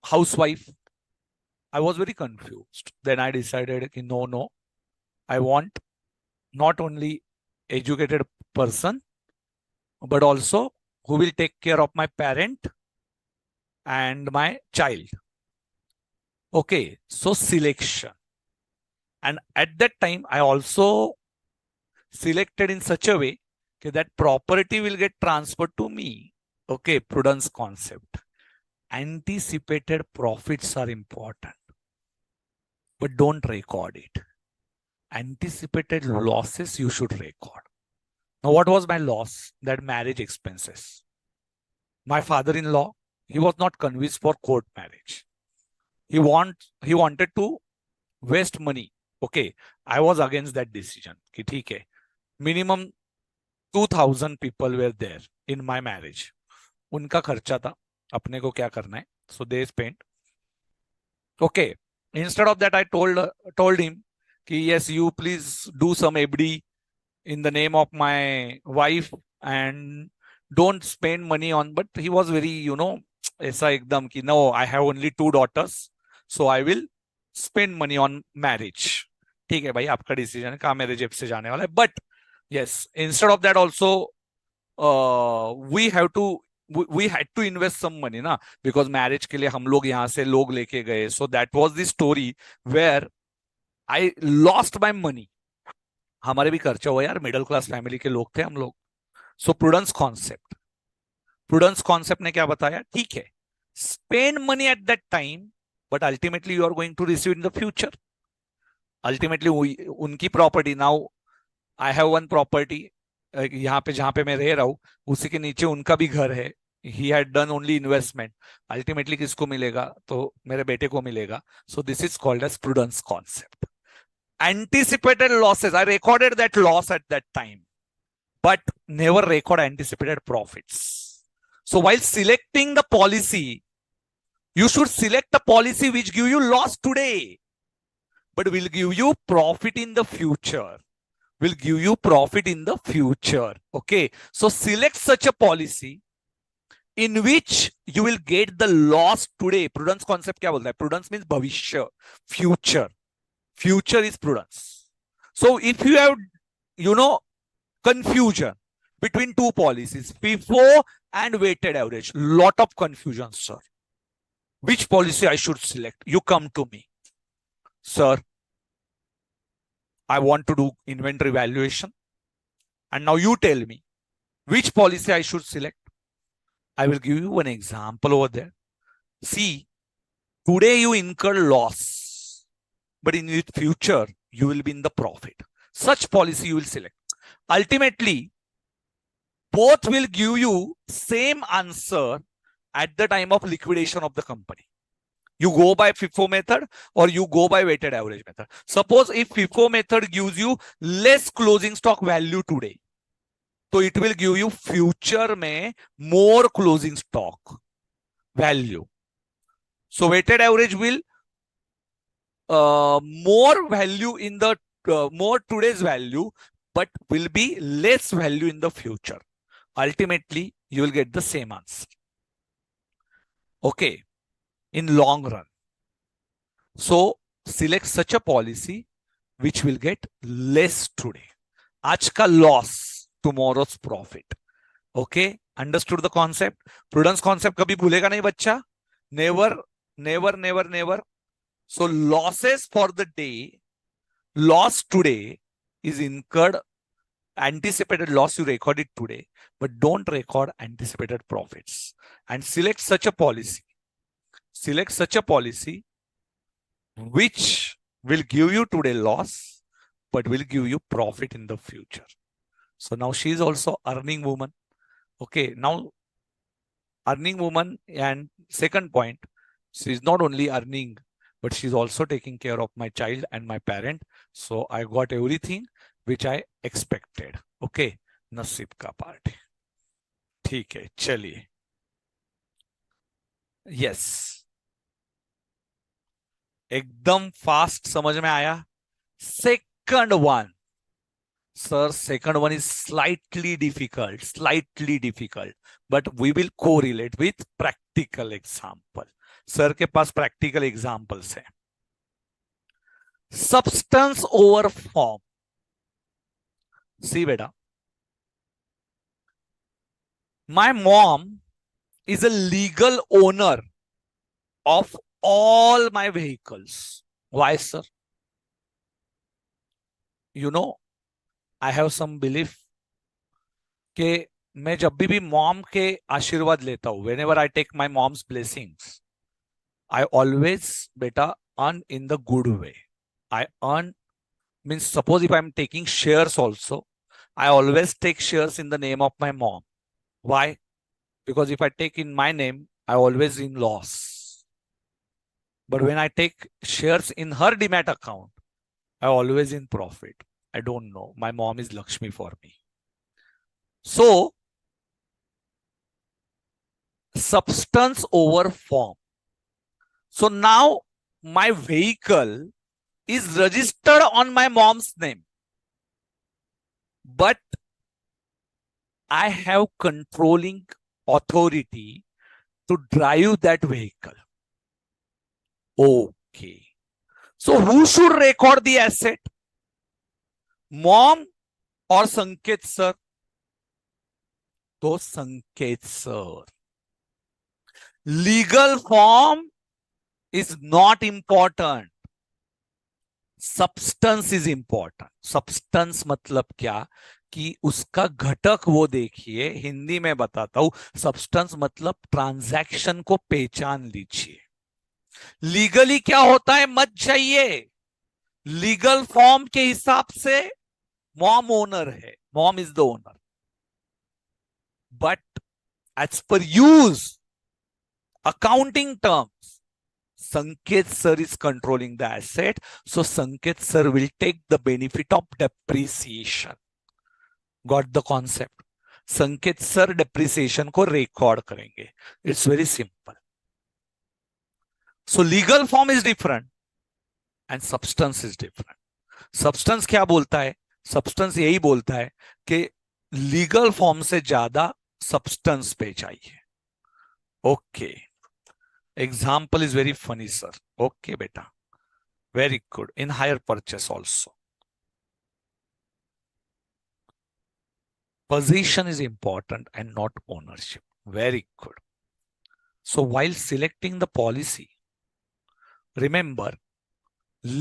housewife? I was very confused. Then I decided, no, I want not only educated person, but also who will take care of my parent and my child. Okay, so selection. And at that time, I also selected in such a way that property will get transferred to me. Okay, prudence concept. Anticipated profits are important, but don't record it. Anticipated losses you should record. Now, what was my loss? That marriage expenses. My father-in-law, he was not convinced for court marriage. He wanted to waste money. Okay, I was against that decision. Okay, minimum 2,000 people were there in my marriage. उनका खर्चा था, अपने को क्या करना है. So they spent. Okay, instead of that I told him कि yes, you please do some FD in the name of my wife and don't spend money on. But he was very, ऐसा एकदम कि no, I have only 2 daughters, so I will spend money on marriage. ठीक है भाई, आपका decision है, कहाँ मेरे जेब से जाने वाला है. But yes, instead of that also we have to we had to invest some money ना, because marriage के लिए हम लोग यहाँ से लोग लेके गए. So that was the story where I lost my money. हमारे भी खर्चा हुआ यार, मिडिल क्लास फैमिली के लोग थे हम लोग. सो प्रूडेंस कॉन्सेप्ट ने क्या बताया, ठीक है, spend money at that time, but ultimately you are going to receive in the future. Ultimately उनकी property, now I have one property यहाँ पे जहां पे मैं रह रहा हूँ, उसी के नीचे उनका भी घर है. He had done only investment. Ultimately किसको मिलेगा, तो मेरे बेटे को मिलेगा. So this is called as prudence concept. Anticipated losses, I recorded that loss at that time, but never record anticipated profits. So while selecting the policy, you should select the policy which give you loss today, but will give you profit in the future. Will give you profit in the future. Okay. So select such a policy in which you will get the loss today. Prudence concept क्या बोलता है? Prudence means भविष्य, future. Future is prudence. So if you have, confusion between two policies, FIFO and weighted average, lot of confusion, sir. Which policy I should select? You come to me, sir. I want to do inventory valuation. And now you tell me which policy I should select. I will give you an example over there. See, today you incur loss, but in the future, you will be in the profit. Such policy you will select. Ultimately, both will give you same answer at the time of liquidation of the company. You go by FIFO method or you go by weighted average method. Suppose if FIFO method gives you less closing stock value today, so it will give you future mein more closing stock value. So weighted average will more value in the more today's value, but will be less value in the future. Ultimately, you will get the same answer. Okay, in long run. So select such a policy which will get less today. आज का loss, tomorrow's profit. Okay, understood the concept? Prudence concept कभी भूलेगा नहीं बच्चा. Never, never, never, never. So losses for the day, loss today is incurred, anticipated loss you recorded today, but don't record anticipated profits. And select such a policy. Select such a policy which will give you today loss, but will give you profit in the future. So now she is also earning woman. Okay, now earning woman, and second point, she is not only earning, but she's also taking care of my child and my parent. So I got everything which I expected. Okay, नसीब का part. ठीक है, चलिए. Yes, एकदम fast समझ में आया. Second one, sir, second one is slightly difficult, but we will correlate with practical example. Sir के पास प्रैक्टिकल एग्जाम्पल्स है. Substance over form. सी बेटा, my mom is a legal owner of all my vehicles. Why, sir? You know, I have some belief कि मैं जब भी mom के आशीर्वाद लेता हूं, whenever I take my mom's blessings, I always, beta, earn in the good way. I earn, means suppose if I'm taking shares also, I always take shares in the name of my mom. Why? Because if I take in my name, I always in loss. But when I take shares in her demat account, I always in profit. I don't know. My mom is Lakshmi for me. So, substance over form. So now my vehicle is registered on my mom's name, but I have controlling authority to drive that vehicle. Okay. So who should record the asset? Mom or Sanket sir? तो संकेत sir. Legal form is not important, substance is important. Substance मतलब क्या कि उसका घटक वो देखिए. हिंदी में बताता हूं, सब्सटेंस मतलब ट्रांजैक्शन को पहचान लीजिए. लीगली क्या होता है मत चाहिए. लीगल फॉर्म के हिसाब से मॉम ओनर है, mom is the owner, but as per use accounting terms, Sanket sir is controlling the asset. So Sanket sir will take the benefit of depreciation. Got the concept? Sanket sir depreciation को record करेंगे. It's very simple. So legal form is different and substance is different. Substance क्या बोलता है? Substance यही बोलता है कि legal form से ज्यादा substance पे चाहिए. Okay. Example is very funny, sir. Okay, beta. Very good. In hire purchase also. Possession is important and not ownership. Very good. So while selecting the policy, remember,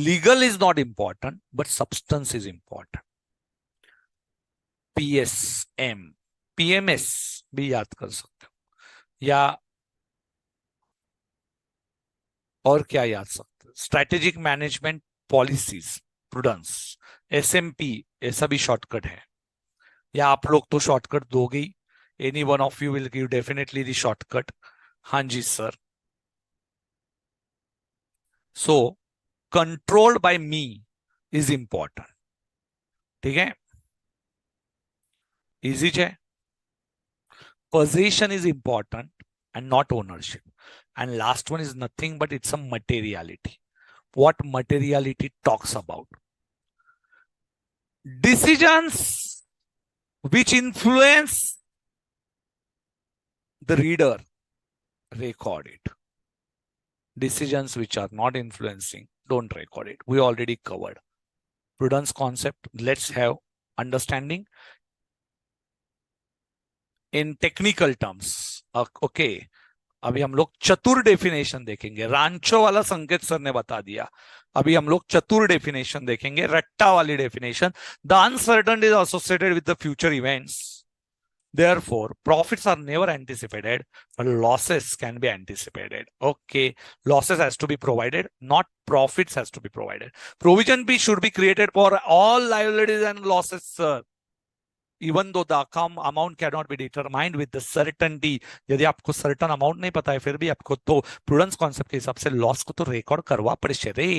legal is not important, but substance is important. PSM, PMS भी याद कर सकते हो, या और क्या याद सकते हो? Strategic management policies, prudence, SMP, ऐसा भी शॉर्टकट है. या आप लोग तो शॉर्टकट दोगे ही. Any one of you will give definitely the shortcut. हाँ जी sir. So controlled by me is important. ठीक है, इजी है. Possession is important and not ownership. And last one is nothing but it's a materiality. What materiality talks about? Decisions which influence the reader, record it. Decisions which are not influencing, don't record it. We already covered. Prudence concept, let's have understanding in technical terms. Okay. अभी हम लोग चतुर definition देखेंगे. रांचो वाला संकेत sir ने बता दिया. अभी हम लोग चतुर डेफिनेशन देखेंगे, रट्टा वाली definition. The uncertainty is associated with the future events. Therefore, profits are never anticipated, but losses can be anticipated. Okay, losses has to be provided, not profits has to be provided. Provision B should be created for all liabilities and losses, sir. Even though the amount cannot be determined with the certainty. यदि आपको certain amount नहीं पता है, फिर भी आपको तो prudence concept के हिसाब से loss को तो record करवा पड़े रे.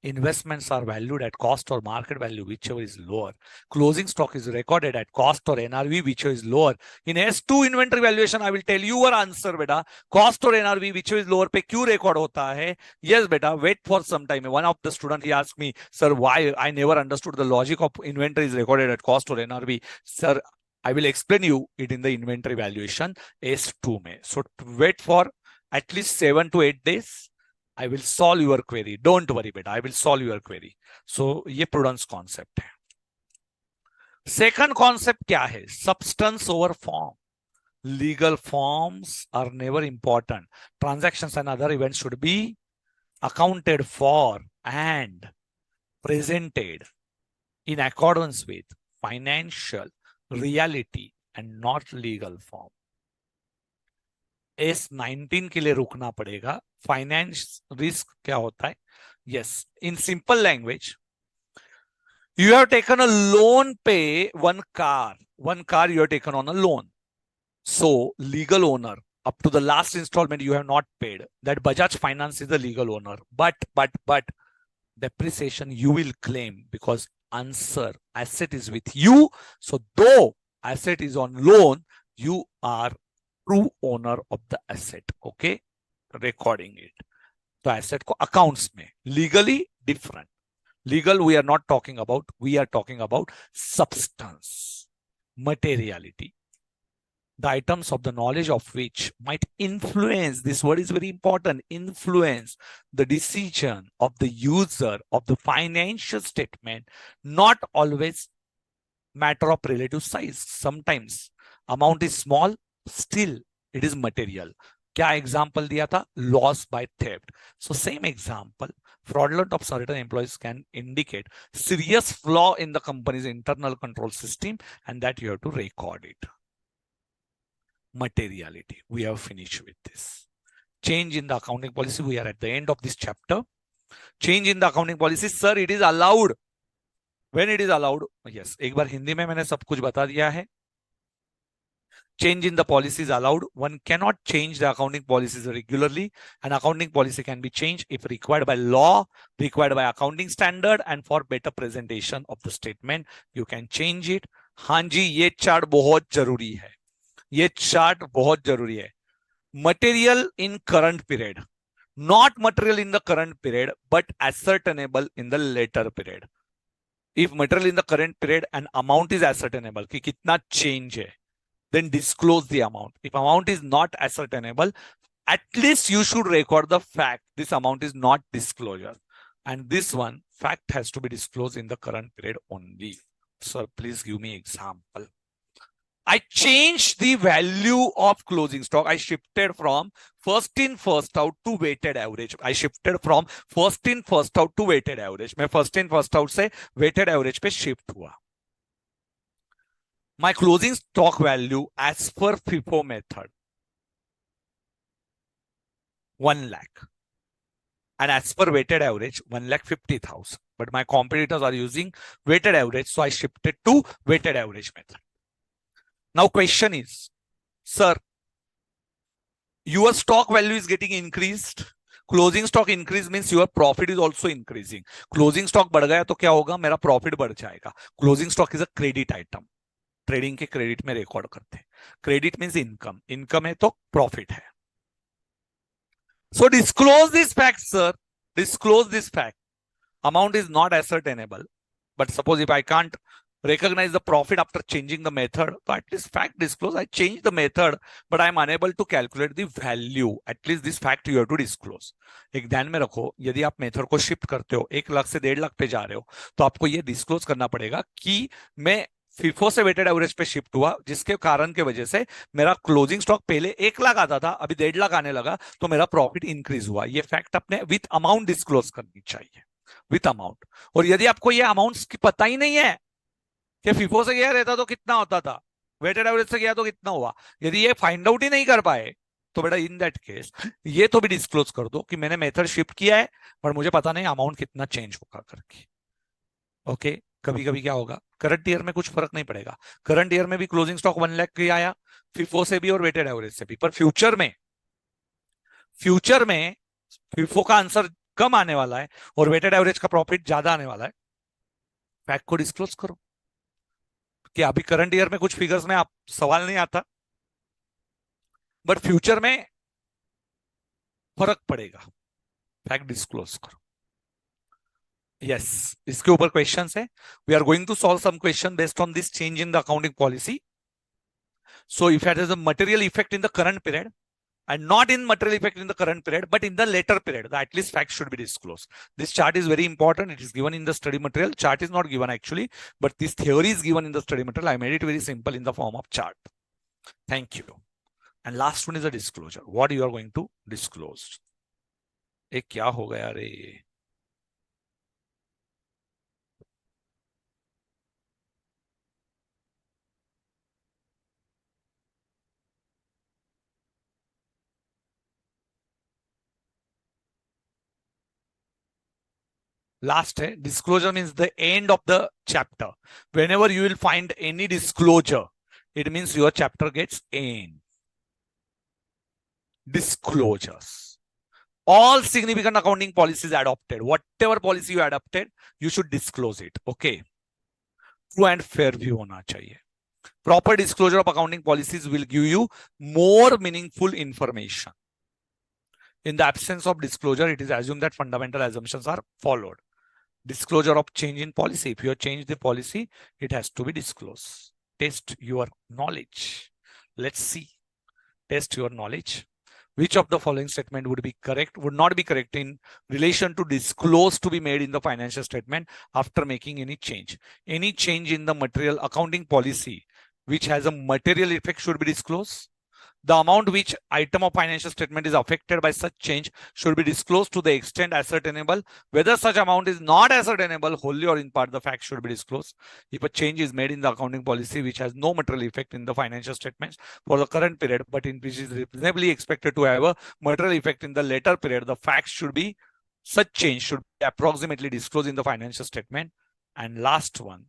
Investments are valued at cost or market value, whichever is lower. Closing stock is recorded at cost or NRV, whichever is lower. In S2 inventory valuation, I will tell you your answer, beta. Cost or NRV, whichever is lower, पे क्यों record होता है? Yes, beta. Wait for some time. One of the student he asked me, sir, why I never understood the logic of inventory is recorded at cost or NRV. Sir, I will explain you it in the inventory valuation S2 में. So wait for at least 7 to 8 days. I will solve your query. Don't worry, beta. I will solve your query. So ये prudence concept है. Second concept क्या है? Substance over form. Legal forms are never important. Transactions and other events should be accounted for and presented in accordance with financial reality and not legal form. S19 के लिए रुकना पड़ेगा. Finance risk क्या होता है? Yes, in simple language, you have taken a loan pay one car you have taken on a loan. So legal owner, up to the last installment you have not paid. That Bajaj Finance is the legal owner. But depreciation you will claim because answer asset is with you. So though asset is on loan, you are true owner of the asset. Okay, recording it. तो asset को accounts में legally different. Legal we are not talking about. We are talking about substance, materiality. The items of the knowledge of which might influence, this word is very important, influence the decision of the user of the financial statement, not always matter of relative size. Sometimes amount is small, still it is material. क्या example दिया था? Loss by theft. So same example, fraudulent of certain employees can indicate serious flaw in the company's internal control system, and that you have to record it. Materiality, we have finished with this. Change in the accounting policy, we are at the end of this chapter. Change in the accounting policy, sir, it is allowed. When it is allowed? Yes, एक बार हिंदी में मैंने सब कुछ बता दिया है. Change in the policy is allowed. One cannot change the accounting policies regularly. An accounting policy can be changed if required by law, required by accounting standard, and for better presentation of the statement, you can change it. हाँ जी, ये chart बहुत जरूरी है. ये chart बहुत जरूरी है. Material in current period, not material in the current period, but ascertainable in the later period. If material in the current period and amount is ascertainable, कि कितना change है, then disclose the amount. If amount is not ascertainable, at least you should record the fact this amount is not disclosure. And this one, fact has to be disclosed in the current period only. Sir, please give me example. I changed the value of closing stock. I shifted from first in, first out to weighted average. I shifted from first in, first out to weighted average. मैं first in, first out से weighted average पे shift हुआ. My closing stock value as per FIFO method, 1 lakh. And as per weighted average, 1,50,000. But my competitors are using weighted average, so I shifted to weighted average method. Now question is, sir, your stock value is getting increased. Closing stock increase means your profit is also increasing. Closing stock बढ़ गया तो क्या होगा? मेरा profit बढ़ जाएगा. Closing stock is a credit item. Trading के credit में रिकॉर्ड करते हैं. Credit means income. इनकम है तो प्रॉफिट है. So disclose this fact, sir. Disclose this fact. Amount is not ascertainable, but suppose if I can't recognize the profit after changing the method, so at least fact disclose. I changed the method, but I am unable to calculate the value. At least this fact you have to disclose. एक ध्यान में रखो, यदि आप method को shift करते हो 1 लाख से 1.5 लाख पे जा रहे हो, तो आपको ये डिस्क्लोज करना पड़ेगा कि मैं FIFO से वेटेड एवरेज पे शिफ्ट हुआ, जिसके कारण के वजह से मेरा क्लोजिंग स्टॉक पहले 1 लाख आता था, अभी 1.5 लाख आने लगा, तो मेरा प्रॉफिट इंक्रीज हुआ. ये फैक्ट अपने विथ अमाउंट डिस्क्लोज करनी चाहिए, विथ अमाउंट. और यदि आपको ये अमाउंट्स की पता ही नहीं है कि FIFO से गया रहता तो कितना होता था, वेटेड एवरेज से गया तो कितना हुआ, यदि ये फाइंड आउट ही नहीं कर पाए, तो बेटा इन दैट केस ये तो भी डिस्क्लोज कर दो कि मैंने मेथड शिफ्ट किया है, पर मुझे पता नहीं अमाउंट कितना चेंज होगा करके. ओके. कभी कभी क्या होगा, करंट ईयर में कुछ फर्क नहीं पड़ेगा. करंट ईयर में भी क्लोजिंग स्टॉक 1 लाख की आया, FIFO से भी और वेटेड एवरेज से भी. पर फ्यूचर में FIFO का आंसर कम आने वाला है और वेटेड एवरेज का प्रॉफिट ज्यादा आने वाला है. फैक्ट को डिस्क्लोज करो कि अभी करंट ईयर में कुछ फिगर्स में आप सवाल नहीं आता, बट फ्यूचर में फर्क पड़ेगा. फैक्ट डिस्क्लोज करो. यस, इसके ऊपर क्वेश्चन है. We are going to solve some question based on this change in the accounting policy. So if it is a material effect in the current period and not in material effect in the current period, but in the later period, the at least fact should be disclosed. This chart is very important. It is given in the study material. Chart is not given actually, but this theory is given in the study material. I made it very simple in the form of chart. Thank you. And last one is a disclosure. What you are going to disclose? एक क्या हो गया रे? Last है disclosure means the end of the chapter. Whenever you will find any disclosure, it means your chapter gets end. Disclosures. All significant accounting policies adopted, whatever policy you adopted, you should disclose it. Okay. True and fair view होना चाहिए. Proper disclosure of accounting policies will give you more meaningful information. In the absence of disclosure, it is assumed that fundamental assumptions are followed. Disclosure of change in policy. If you have changed the policy, it has to be disclosed. Test your knowledge. Let's see. Test your knowledge. Which of the following statement would not be correct in relation to disclose to be made in the financial statement after making any change? Any change in the material accounting policy which has a material effect should be disclosed. The amount which item of financial statement is affected by such change should be disclosed to the extent ascertainable. Whether such amount is not ascertainable, wholly or in part, the fact should be disclosed. If a change is made in the accounting policy which has no material effect in the financial statements for the current period, but in which is reasonably expected to have a material effect in the later period, the facts should be, such change should be approximately disclosed in the financial statement. And last one,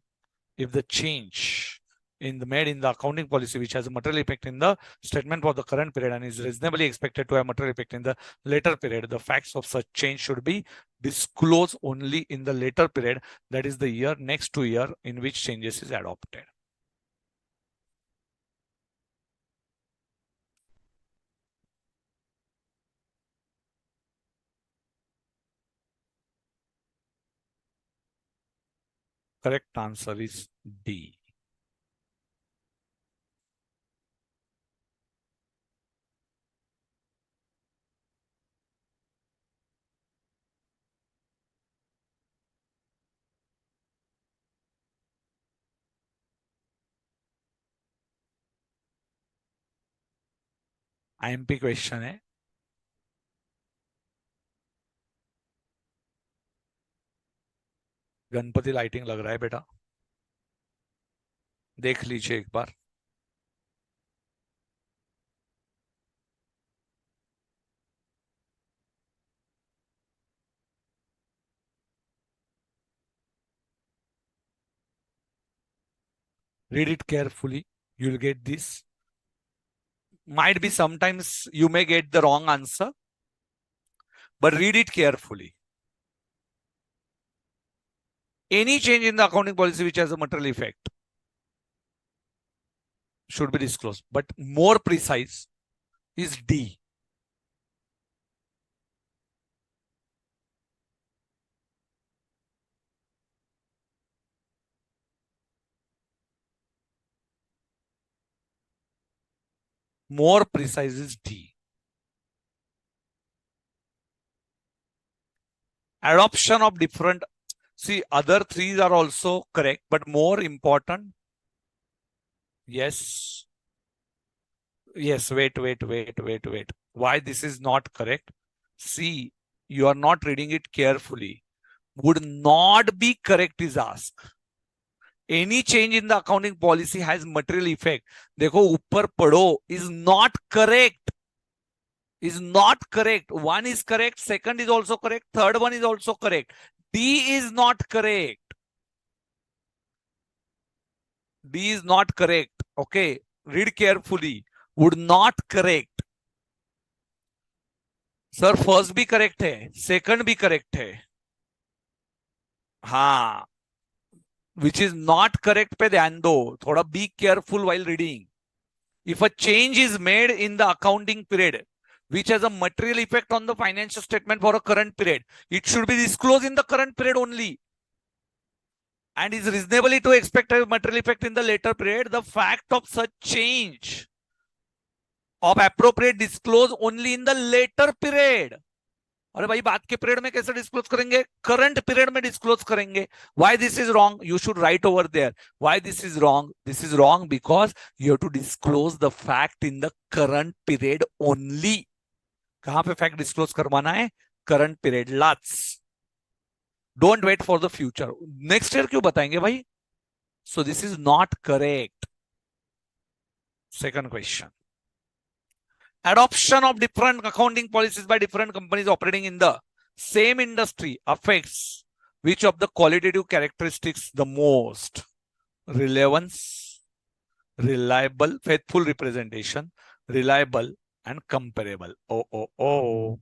if the change made in the accounting policy which has a material effect in the statement for the current period and is reasonably expected to have material effect in the later period, the facts of such change should be disclosed only in the later period, that is the year next to year in which changes is adopted. Correct answer is D. IMP question है. Ganpati lighting लग रहा है बेटा, देख लीजिए एक बार. Read it carefully. You'll get this. Might be sometimes you may get the wrong answer, but read it carefully. Any change in the accounting policy which has a material effect should be disclosed, but more precise is D. More precise is D. Adoption of different, see, other threes are also correct, but more important. Yes. Yes, wait. Why this is not correct? See, you are not reading it carefully. Would not be correct is asked. Any change in the accounting policy has material effect. देखो ऊपर पढ़ो is not correct. Is not correct. One is correct, second is also correct, third one is also correct. D is not correct. D is not correct. Okay, read carefully. Would not correct. Sir first भी correct है, second भी correct है. हाँ, which is not correct पे ध्यान दो. थोड़ा be careful while reading. If a change is made in the accounting period which has a material effect on the financial statement for a current period, it should be disclosed in the current period only, and is reasonably to expect a material effect in the later period. The fact of such change of appropriate disclose only in the later period. अरे भाई बात के period में कैसे disclose करेंगे? Current period में disclose करेंगे. Why this is wrong? You should write over there. Why this is wrong? This is wrong because you have to disclose the fact in the current period only. कहां पे fact disclose करवाना है? Current period. लाट्स. Don't wait for the future. Next year क्यों बताएंगे भाई? So this is not correct. Second question. Adoption of different accounting policies by different companies operating in the same industry affects which of the qualitative characteristics the most? Relevance, reliable, faithful representation, reliable and comparable. Oh.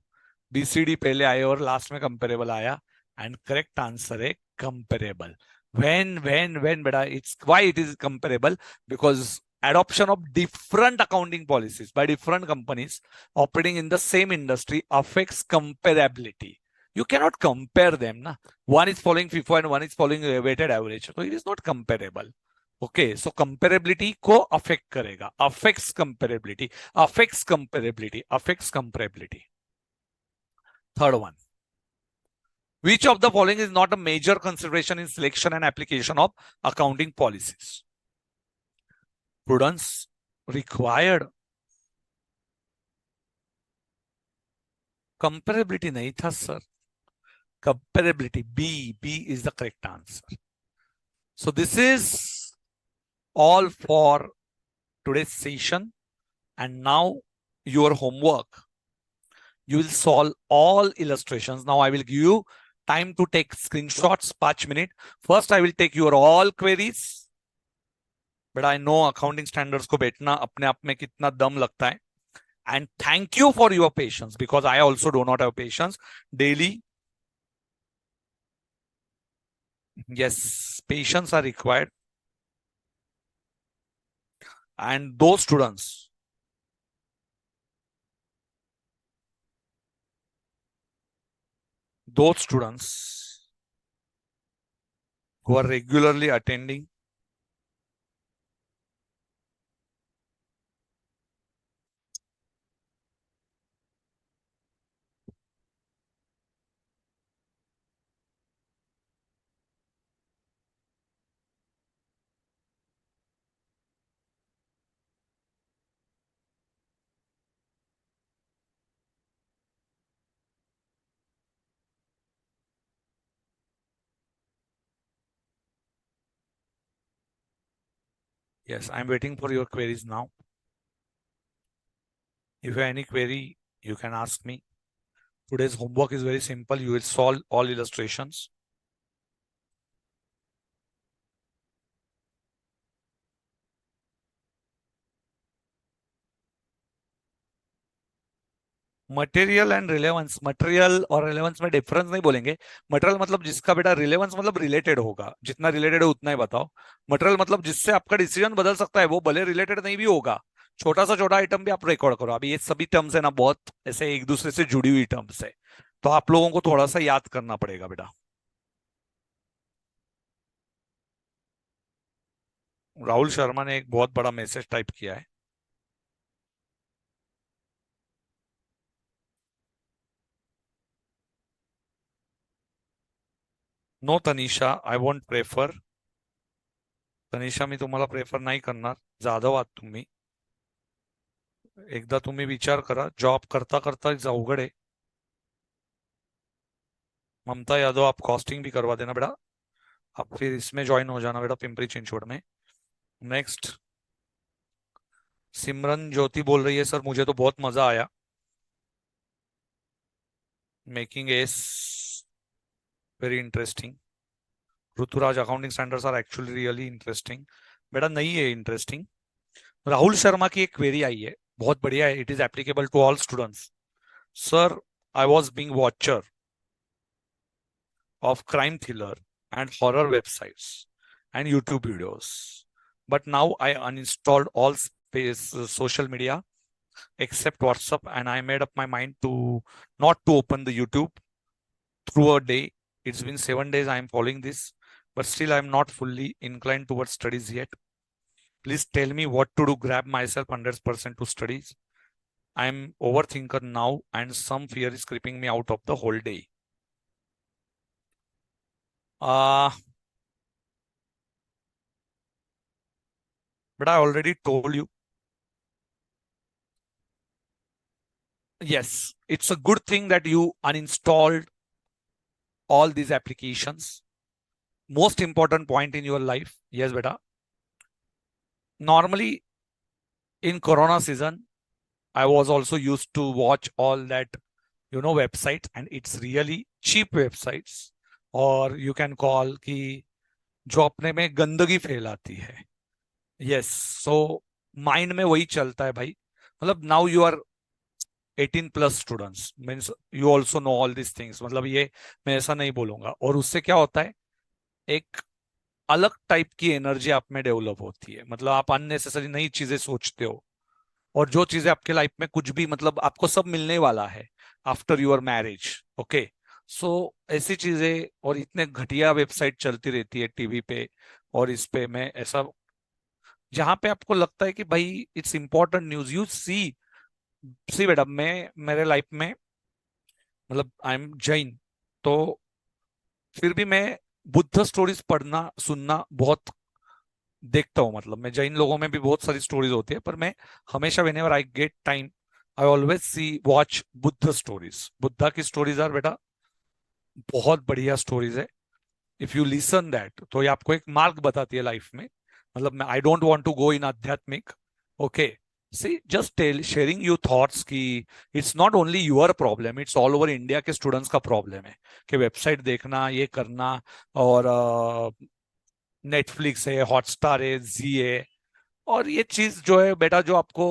BCD पहले आए और last में comparable आया, and correct answer है comparable. When beta, it's why it is comparable, because adoption of different accounting policies by different companies operating in the same industry affects comparability. You cannot compare them. Na? One is following FIFO and one is following weighted average. So it is not comparable. Okay, so comparability को affect करेगा, affects comparability, affects comparability, affects comparability. Third one, which of the following is not a major consideration in selection and application of accounting policies? Prudence required, comparability nahi tha sir, comparability, B is the correct answer. So this is all for today's session, and now your homework, you will solve all illustrations. Now I will give you time to take screenshots, 5 minutes. First I will take your all queries, but I know accounting standards को बैठना अपने आप में कितना दम लगता है. And thank you for your patience, because I also do not have patience daily. Yes, patience are required. And those students who are regularly attending, yes, I'm waiting for your queries now. If you have any query, you can ask me. Today's homework is very simple. You will solve all illustrations. Material and relevance, material और relevance में difference नहीं बोलेंगे. Material मतलब जिसका बेटा, relevance मतलब related होगा, जितना रिलेटेड है उतना ही बताओ. मटेरियल मतलब जिससे आपका डिसीजन बदल सकता है, वो भले रिलेटेड नहीं भी होगा, छोटा सा छोटा आइटम भी आप रिकॉर्ड करो. अभी ये सभी टर्म्स है ना, बहुत ऐसे एक दूसरे से जुड़ी हुई टर्म्स है, तो आप लोगों को थोड़ा सा याद करना पड़ेगा बेटा. राहुल शर्मा ने एक बहुत बड़ा मैसेज टाइप किया है. No Tanisha, I won't prefer. Tanisha, मी तुम्हाला प्रेफर नाही करणार. जाधव आहात तुम्ही, एकदा तुम्ही विचार करा. जॉब करता करता अवघड आहे. ममता यादव, आप कॉस्टिंग भी करवा देना बेटा, आप फिर इसमें ज्वाइन हो जाना बेटा, पिंपरी चिंचवड़ में. नेक्स्ट, सिमरन ज्योति बोल रही है सर मुझे तो बहुत मजा आया. Making as very interesting. Rituraj, accounting standards are actually really interesting. बेटा नहीं है इंटरेस्टिंग. राहुल शर्मा की एक क्वेरी आई है, बहुत बढ़िया है. It is applicable to all students. Sir, I was being watcher of crime thriller and horror websites and YouTube videos. But now I uninstalled all social media except WhatsApp, and I made up my mind to not to open the YouTube through a day. It's been 7 days I am following this, but still I am not fully inclined towards studies yet. Please tell me what to do. Grab myself 100% to studies. I am overthinker now, and some fear is creeping me out of the whole day. But I already told you. Yes, it's a good thing that you uninstalled all these applications. Most important point in your life. Yes, beta. Normally, in Corona season, I was also used to watch all that, websites, and it's really cheap websites. Or you can call कि जो अपने में गंदगी फैलाती है. Yes, so mind में वही चलता है भाई. मतलब now you are 18 plus students, means you also know all this things. मतलब ये मैं ऐसा नहीं बोलूंगा. और उससे क्या होता है, एक अलग टाइप की एनर्जी आप में डेवलप होती है. मतलब आप अननेसेसरी नई चीजें सोचते हो, और जो चीजें आपके लाइफ में कुछ भी, मतलब आपको सब मिलने वाला है आफ्टर यूर मैरिज. ओके, सो ऐसी चीजें और इतने घटिया वेबसाइट चलती रहती है टीवी पे और इस पे. मैं ऐसा जहां पे आपको लगता है कि भाई it's important news, you see. सी बेटा, मैं मेरे लाइफ में, मतलब आई एम जैन, तो फिर भी मैं बुद्ध स्टोरीज पढ़ना सुनना बहुत देखता हूँ। मतलब मैं जैन लोगों में भी बहुत सारी स्टोरीज होती है, पर मैं हमेशा when ever I get time I always see watch Buddha stories. Buddha की स्टोरीज आर बेटा बहुत बढ़िया स्टोरीज है। इफ यू लिसन दैट, तो ये आपको एक मार्ग बताती है लाइफ में। मतलब मैं I don't want to go in आध्यात्मिक, okay. See just tell sharing you thoughts की it's not only your problem, it's all over India के स्टूडेंट्स का प्रॉब्लम है कि वेबसाइट देखना, ये करना, और नेटफ्लिक्स है, हॉटस्टार है, जी है, और ये चीज जो है बेटा, जो आपको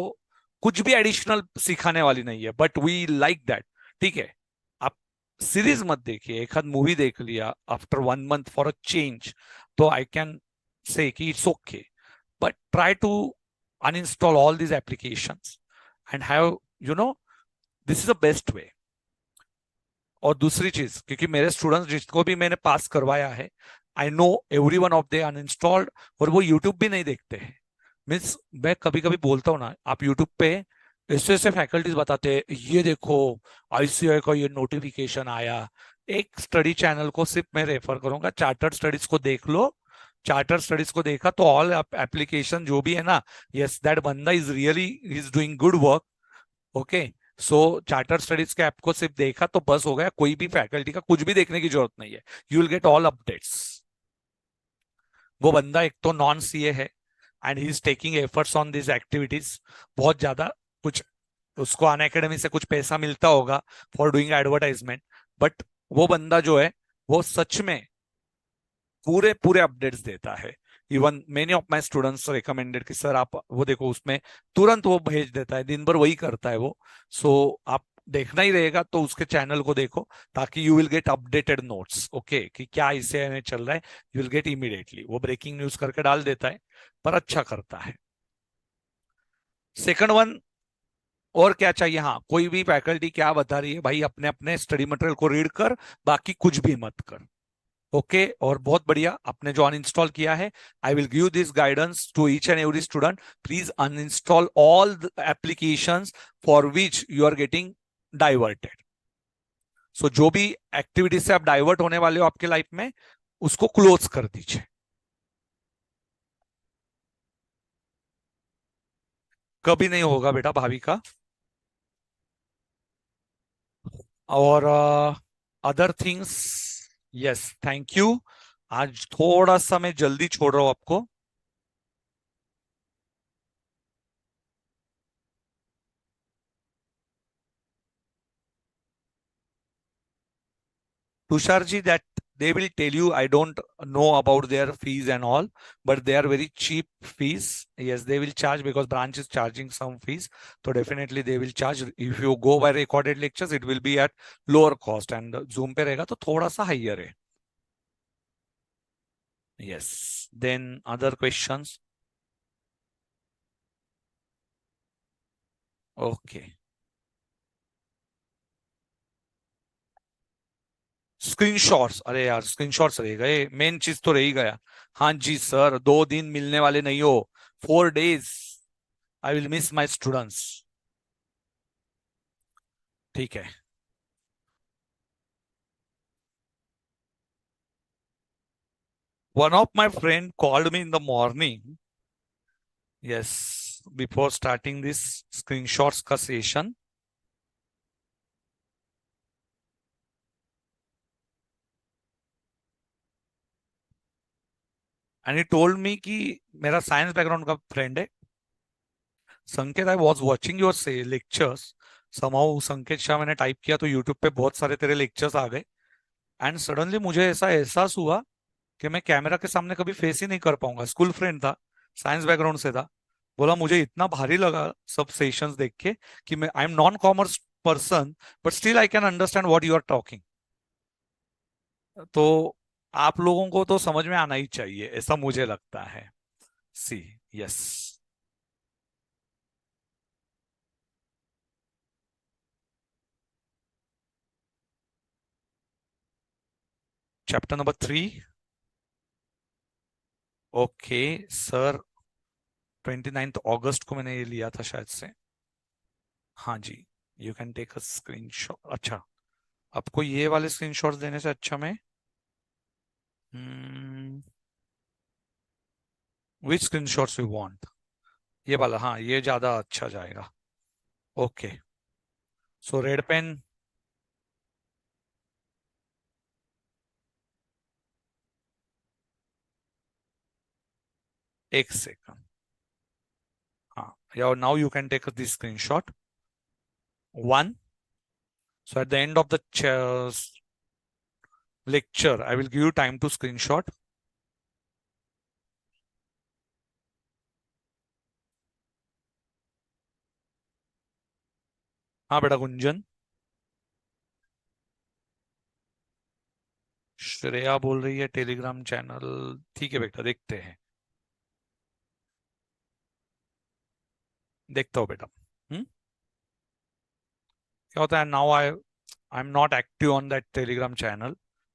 कुछ भी एडिशनल सिखाने वाली नहीं है, बट वी लाइक दैट। ठीक है, आप सीरीज मत देखिए, एक आध मूवी देख लिया after 1 month for a change, तो आई कैन से कि it's okay, but try to uninstall all these applications and have, you know, this is the best way. और दूसरी चीज, क्योंकि मेरे स्टूडेंट्स जिसको भी मैंने पास करवाया है, I know every one of they uninstalled, और वो यूट्यूब भी नहीं देखते हैं। मीन्स मैं कभी कभी बोलता हूँ ना, आप यूट्यूब पे ऐसे ऐसे फैकल्टीज बताते हैं, ये देखो आईसीआई का ये नोटिफिकेशन आया। एक स्टडी चैनल को सिर्फ मैं रेफर करूंगा, चार्टर्ड स्टडीज को देख लो। चार्टर्ड स्टडीज को देखा तो ऑल एप्लीकेशन जो भी है ना, यस दैट बंदा is really is doing good work, okay. So charter studies के ऐप को सिर्फ देखा तो बस हो गया, कोई भी फैकल्टी का कुछ भी देखने की जरूरत नहीं है। You will get all updates. वो बंदा एक तो नॉन सीए है and he is taking efforts on this activities बहुत ज्यादा। कुछ उसको अन अकेडमी से कुछ पैसा मिलता होगा फॉर डूइंग एडवर्टाइजमेंट, बट वो बंदा जो है वो सच में पूरे पूरे अपडेट्स देता है। Even many of my students recommended कि सर आप वो देखो, उसमें तुरंत वो भेज देता है, दिन भर वही करता है वो। सो आप देखना ही रहेगा तो उसके चैनल को देखो, ताकि you will get updated notes, okay, कि क्या इसे में चल रहा है। यू विल गेट इमीडिएटली, वो ब्रेकिंग न्यूज करके डाल देता है, पर अच्छा करता है। सेकंड वन, और क्या चाहिए, हाँ कोई भी फैकल्टी क्या बता रही है भाई, अपने अपने स्टडी मटेरियल को रीड कर, बाकी कुछ भी मत कर, ओके। और बहुत बढ़िया आपने जो अनइंस्टॉल किया है, I will give this guidance to each and every student, please uninstall all the applications for which you are getting diverted. So जो भी एक्टिविटी से आप डाइवर्ट होने वाले हो आपके लाइफ में, उसको क्लोज कर दीजिए। कभी नहीं होगा बेटा भाभी का। और other things, yes thank you. आज थोड़ा सा मैं जल्दी छोड़ रहा हूं आपको। Tusharji, that they will tell you, I don't know about their fees and all, but they are very cheap fees. Yes, they will charge because branch is charging some fees. So definitely they will charge. If you go by recorded lectures, it will be at lower cost, and Zoom पे रहेगा तो थोड़ा सा higher है. Yes. Then other questions. Okay. Screenshots, अरे यार screenshots रह गए, मेन चीज तो रह ही गया। हाँ जी सर, 2 दिन मिलने वाले नहीं हो, 4 days I will miss my students. ठीक है। One of my friend called me in the morning, yes, before starting this screenshots ka session, and he told me कि मेरा साइंस बैकग्राउंड का फ्रेंड है संकेत, आई वॉज वॉचिंग योर से lectures, somehow संकेत शाह मैंने टाइप किया तो यूट्यूब पे बहुत सारे तेरे लेक्चर्स आ गए, एंड सडनली मुझे ऐसा एहसास हुआ कि मैं कैमरा के सामने कभी फेस ही नहीं कर पाऊंगा। स्कूल फ्रेंड था, साइंस बैकग्राउंड से था, बोला मुझे इतना भारी लगा सब सेशंस देख के कि मैं I am non commerce person, but still I can understand what you are talking. तो आप लोगों को तो समझ में आना ही चाहिए, ऐसा मुझे लगता है। See, yes. Chapter number 3, okay sir. 29 अगस्त को मैंने ये लिया था शायद से। हाँ जी, you can take a screenshot. अच्छा, आपको ये वाले स्क्रीनशॉट्स देने से अच्छा मैं विच स्क्रीनशॉट्स यू वांट, ये वाला, हाँ ये ज्यादा अच्छा जाएगा। Okay, so red pen. एक सेकंड, हाँ, या now you can take this screenshot one. So at the end of the lecture, I will give you time to screenshot. हाँ बेटा गुंजन, श्रेया बोल रही है टेलीग्राम चैनल। ठीक है बेटा, देखते हैं, देखता हूँ बेटा। क्या होता है, now I am not active on that Telegram channel,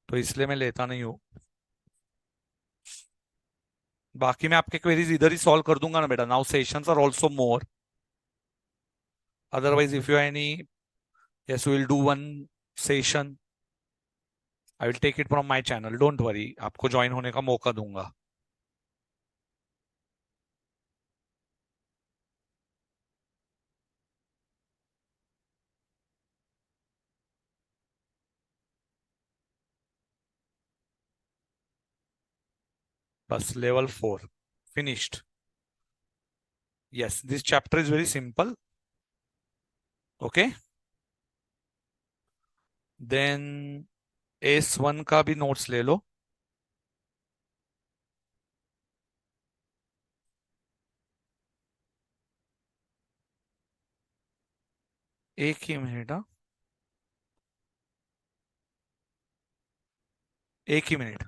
तो इसलिए मैं लेता नहीं हूँ। बाकी मैं आपके क्वेरीज इधर ही सॉल्व कर दूंगा ना बेटा। Now sessions are also more, otherwise if you any, yes will do one session, I will take it from my channel, don't worry, आपको ज्वाइन होने का मौका दूंगा। बस level 4 finished. Yes, this chapter is very simple. Okay, then S1 का भी notes ले लो। एक ही मिनट, हाँ, एक ही मिनट।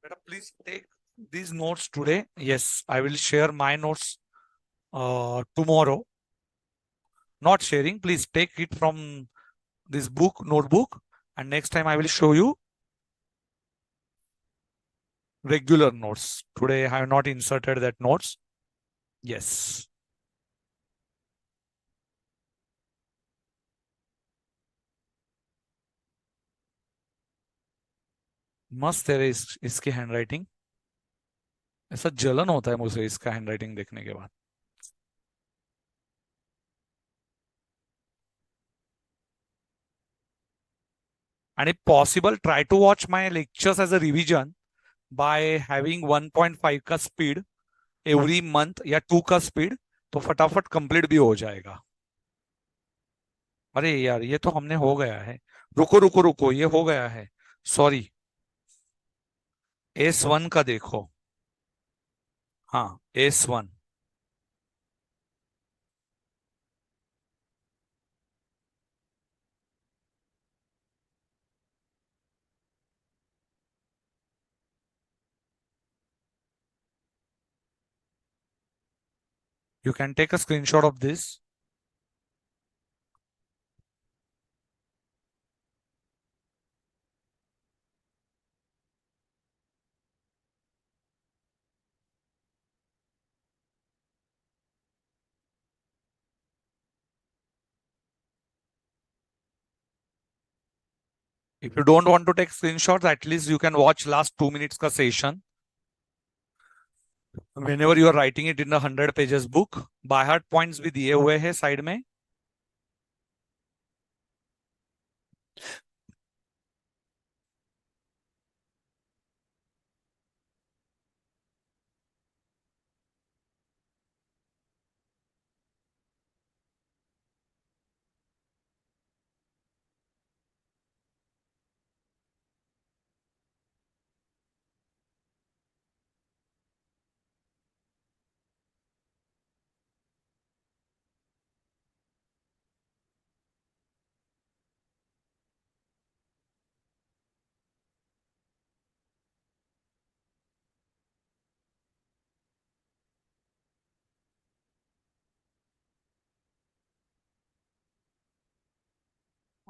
बेटा please take these notes today. Yes, I will share my notes tomorrow. Not sharing, please take it from this book, notebook, and next time I will show you regular notes. Today I have not inserted that notes. Yes. मस्त है रे इसकी handwriting, ऐसा जलन होता है मुझे इसका हैंडराइटिंग देखने के बाद। And if possible, try to watch my lectures as a revision by having 1.5 का स्पीड एवरी मंथ या 2 का स्पीड, तो फटाफट कंप्लीट भी हो जाएगा। अरे यार ये तो हमने हो गया है, रुको रुको रुको, ये हो गया है, सॉरी। S1 का देखो, हाँ S1, you can take a screenshot of this. If you don't want to take screenshots, at least you can watch last 2 minutes का session. whenever you are writing it in a 100 pages book, by heart points भी दिए हुए हैं side में.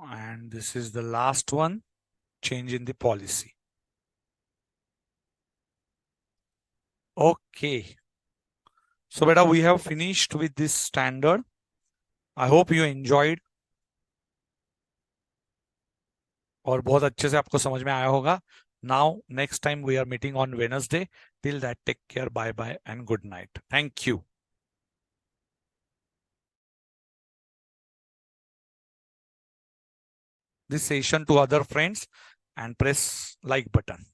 And this is the last one, change in the policy. Okay. So beta, we have finished with this standard. I hope you enjoyed. और बहुत अच्छे से आपको समझ में आया होगा. Now, next time we are meeting on Wednesday. Till that, take care. Bye bye and good night. Thank you. This session to other friends and press like button.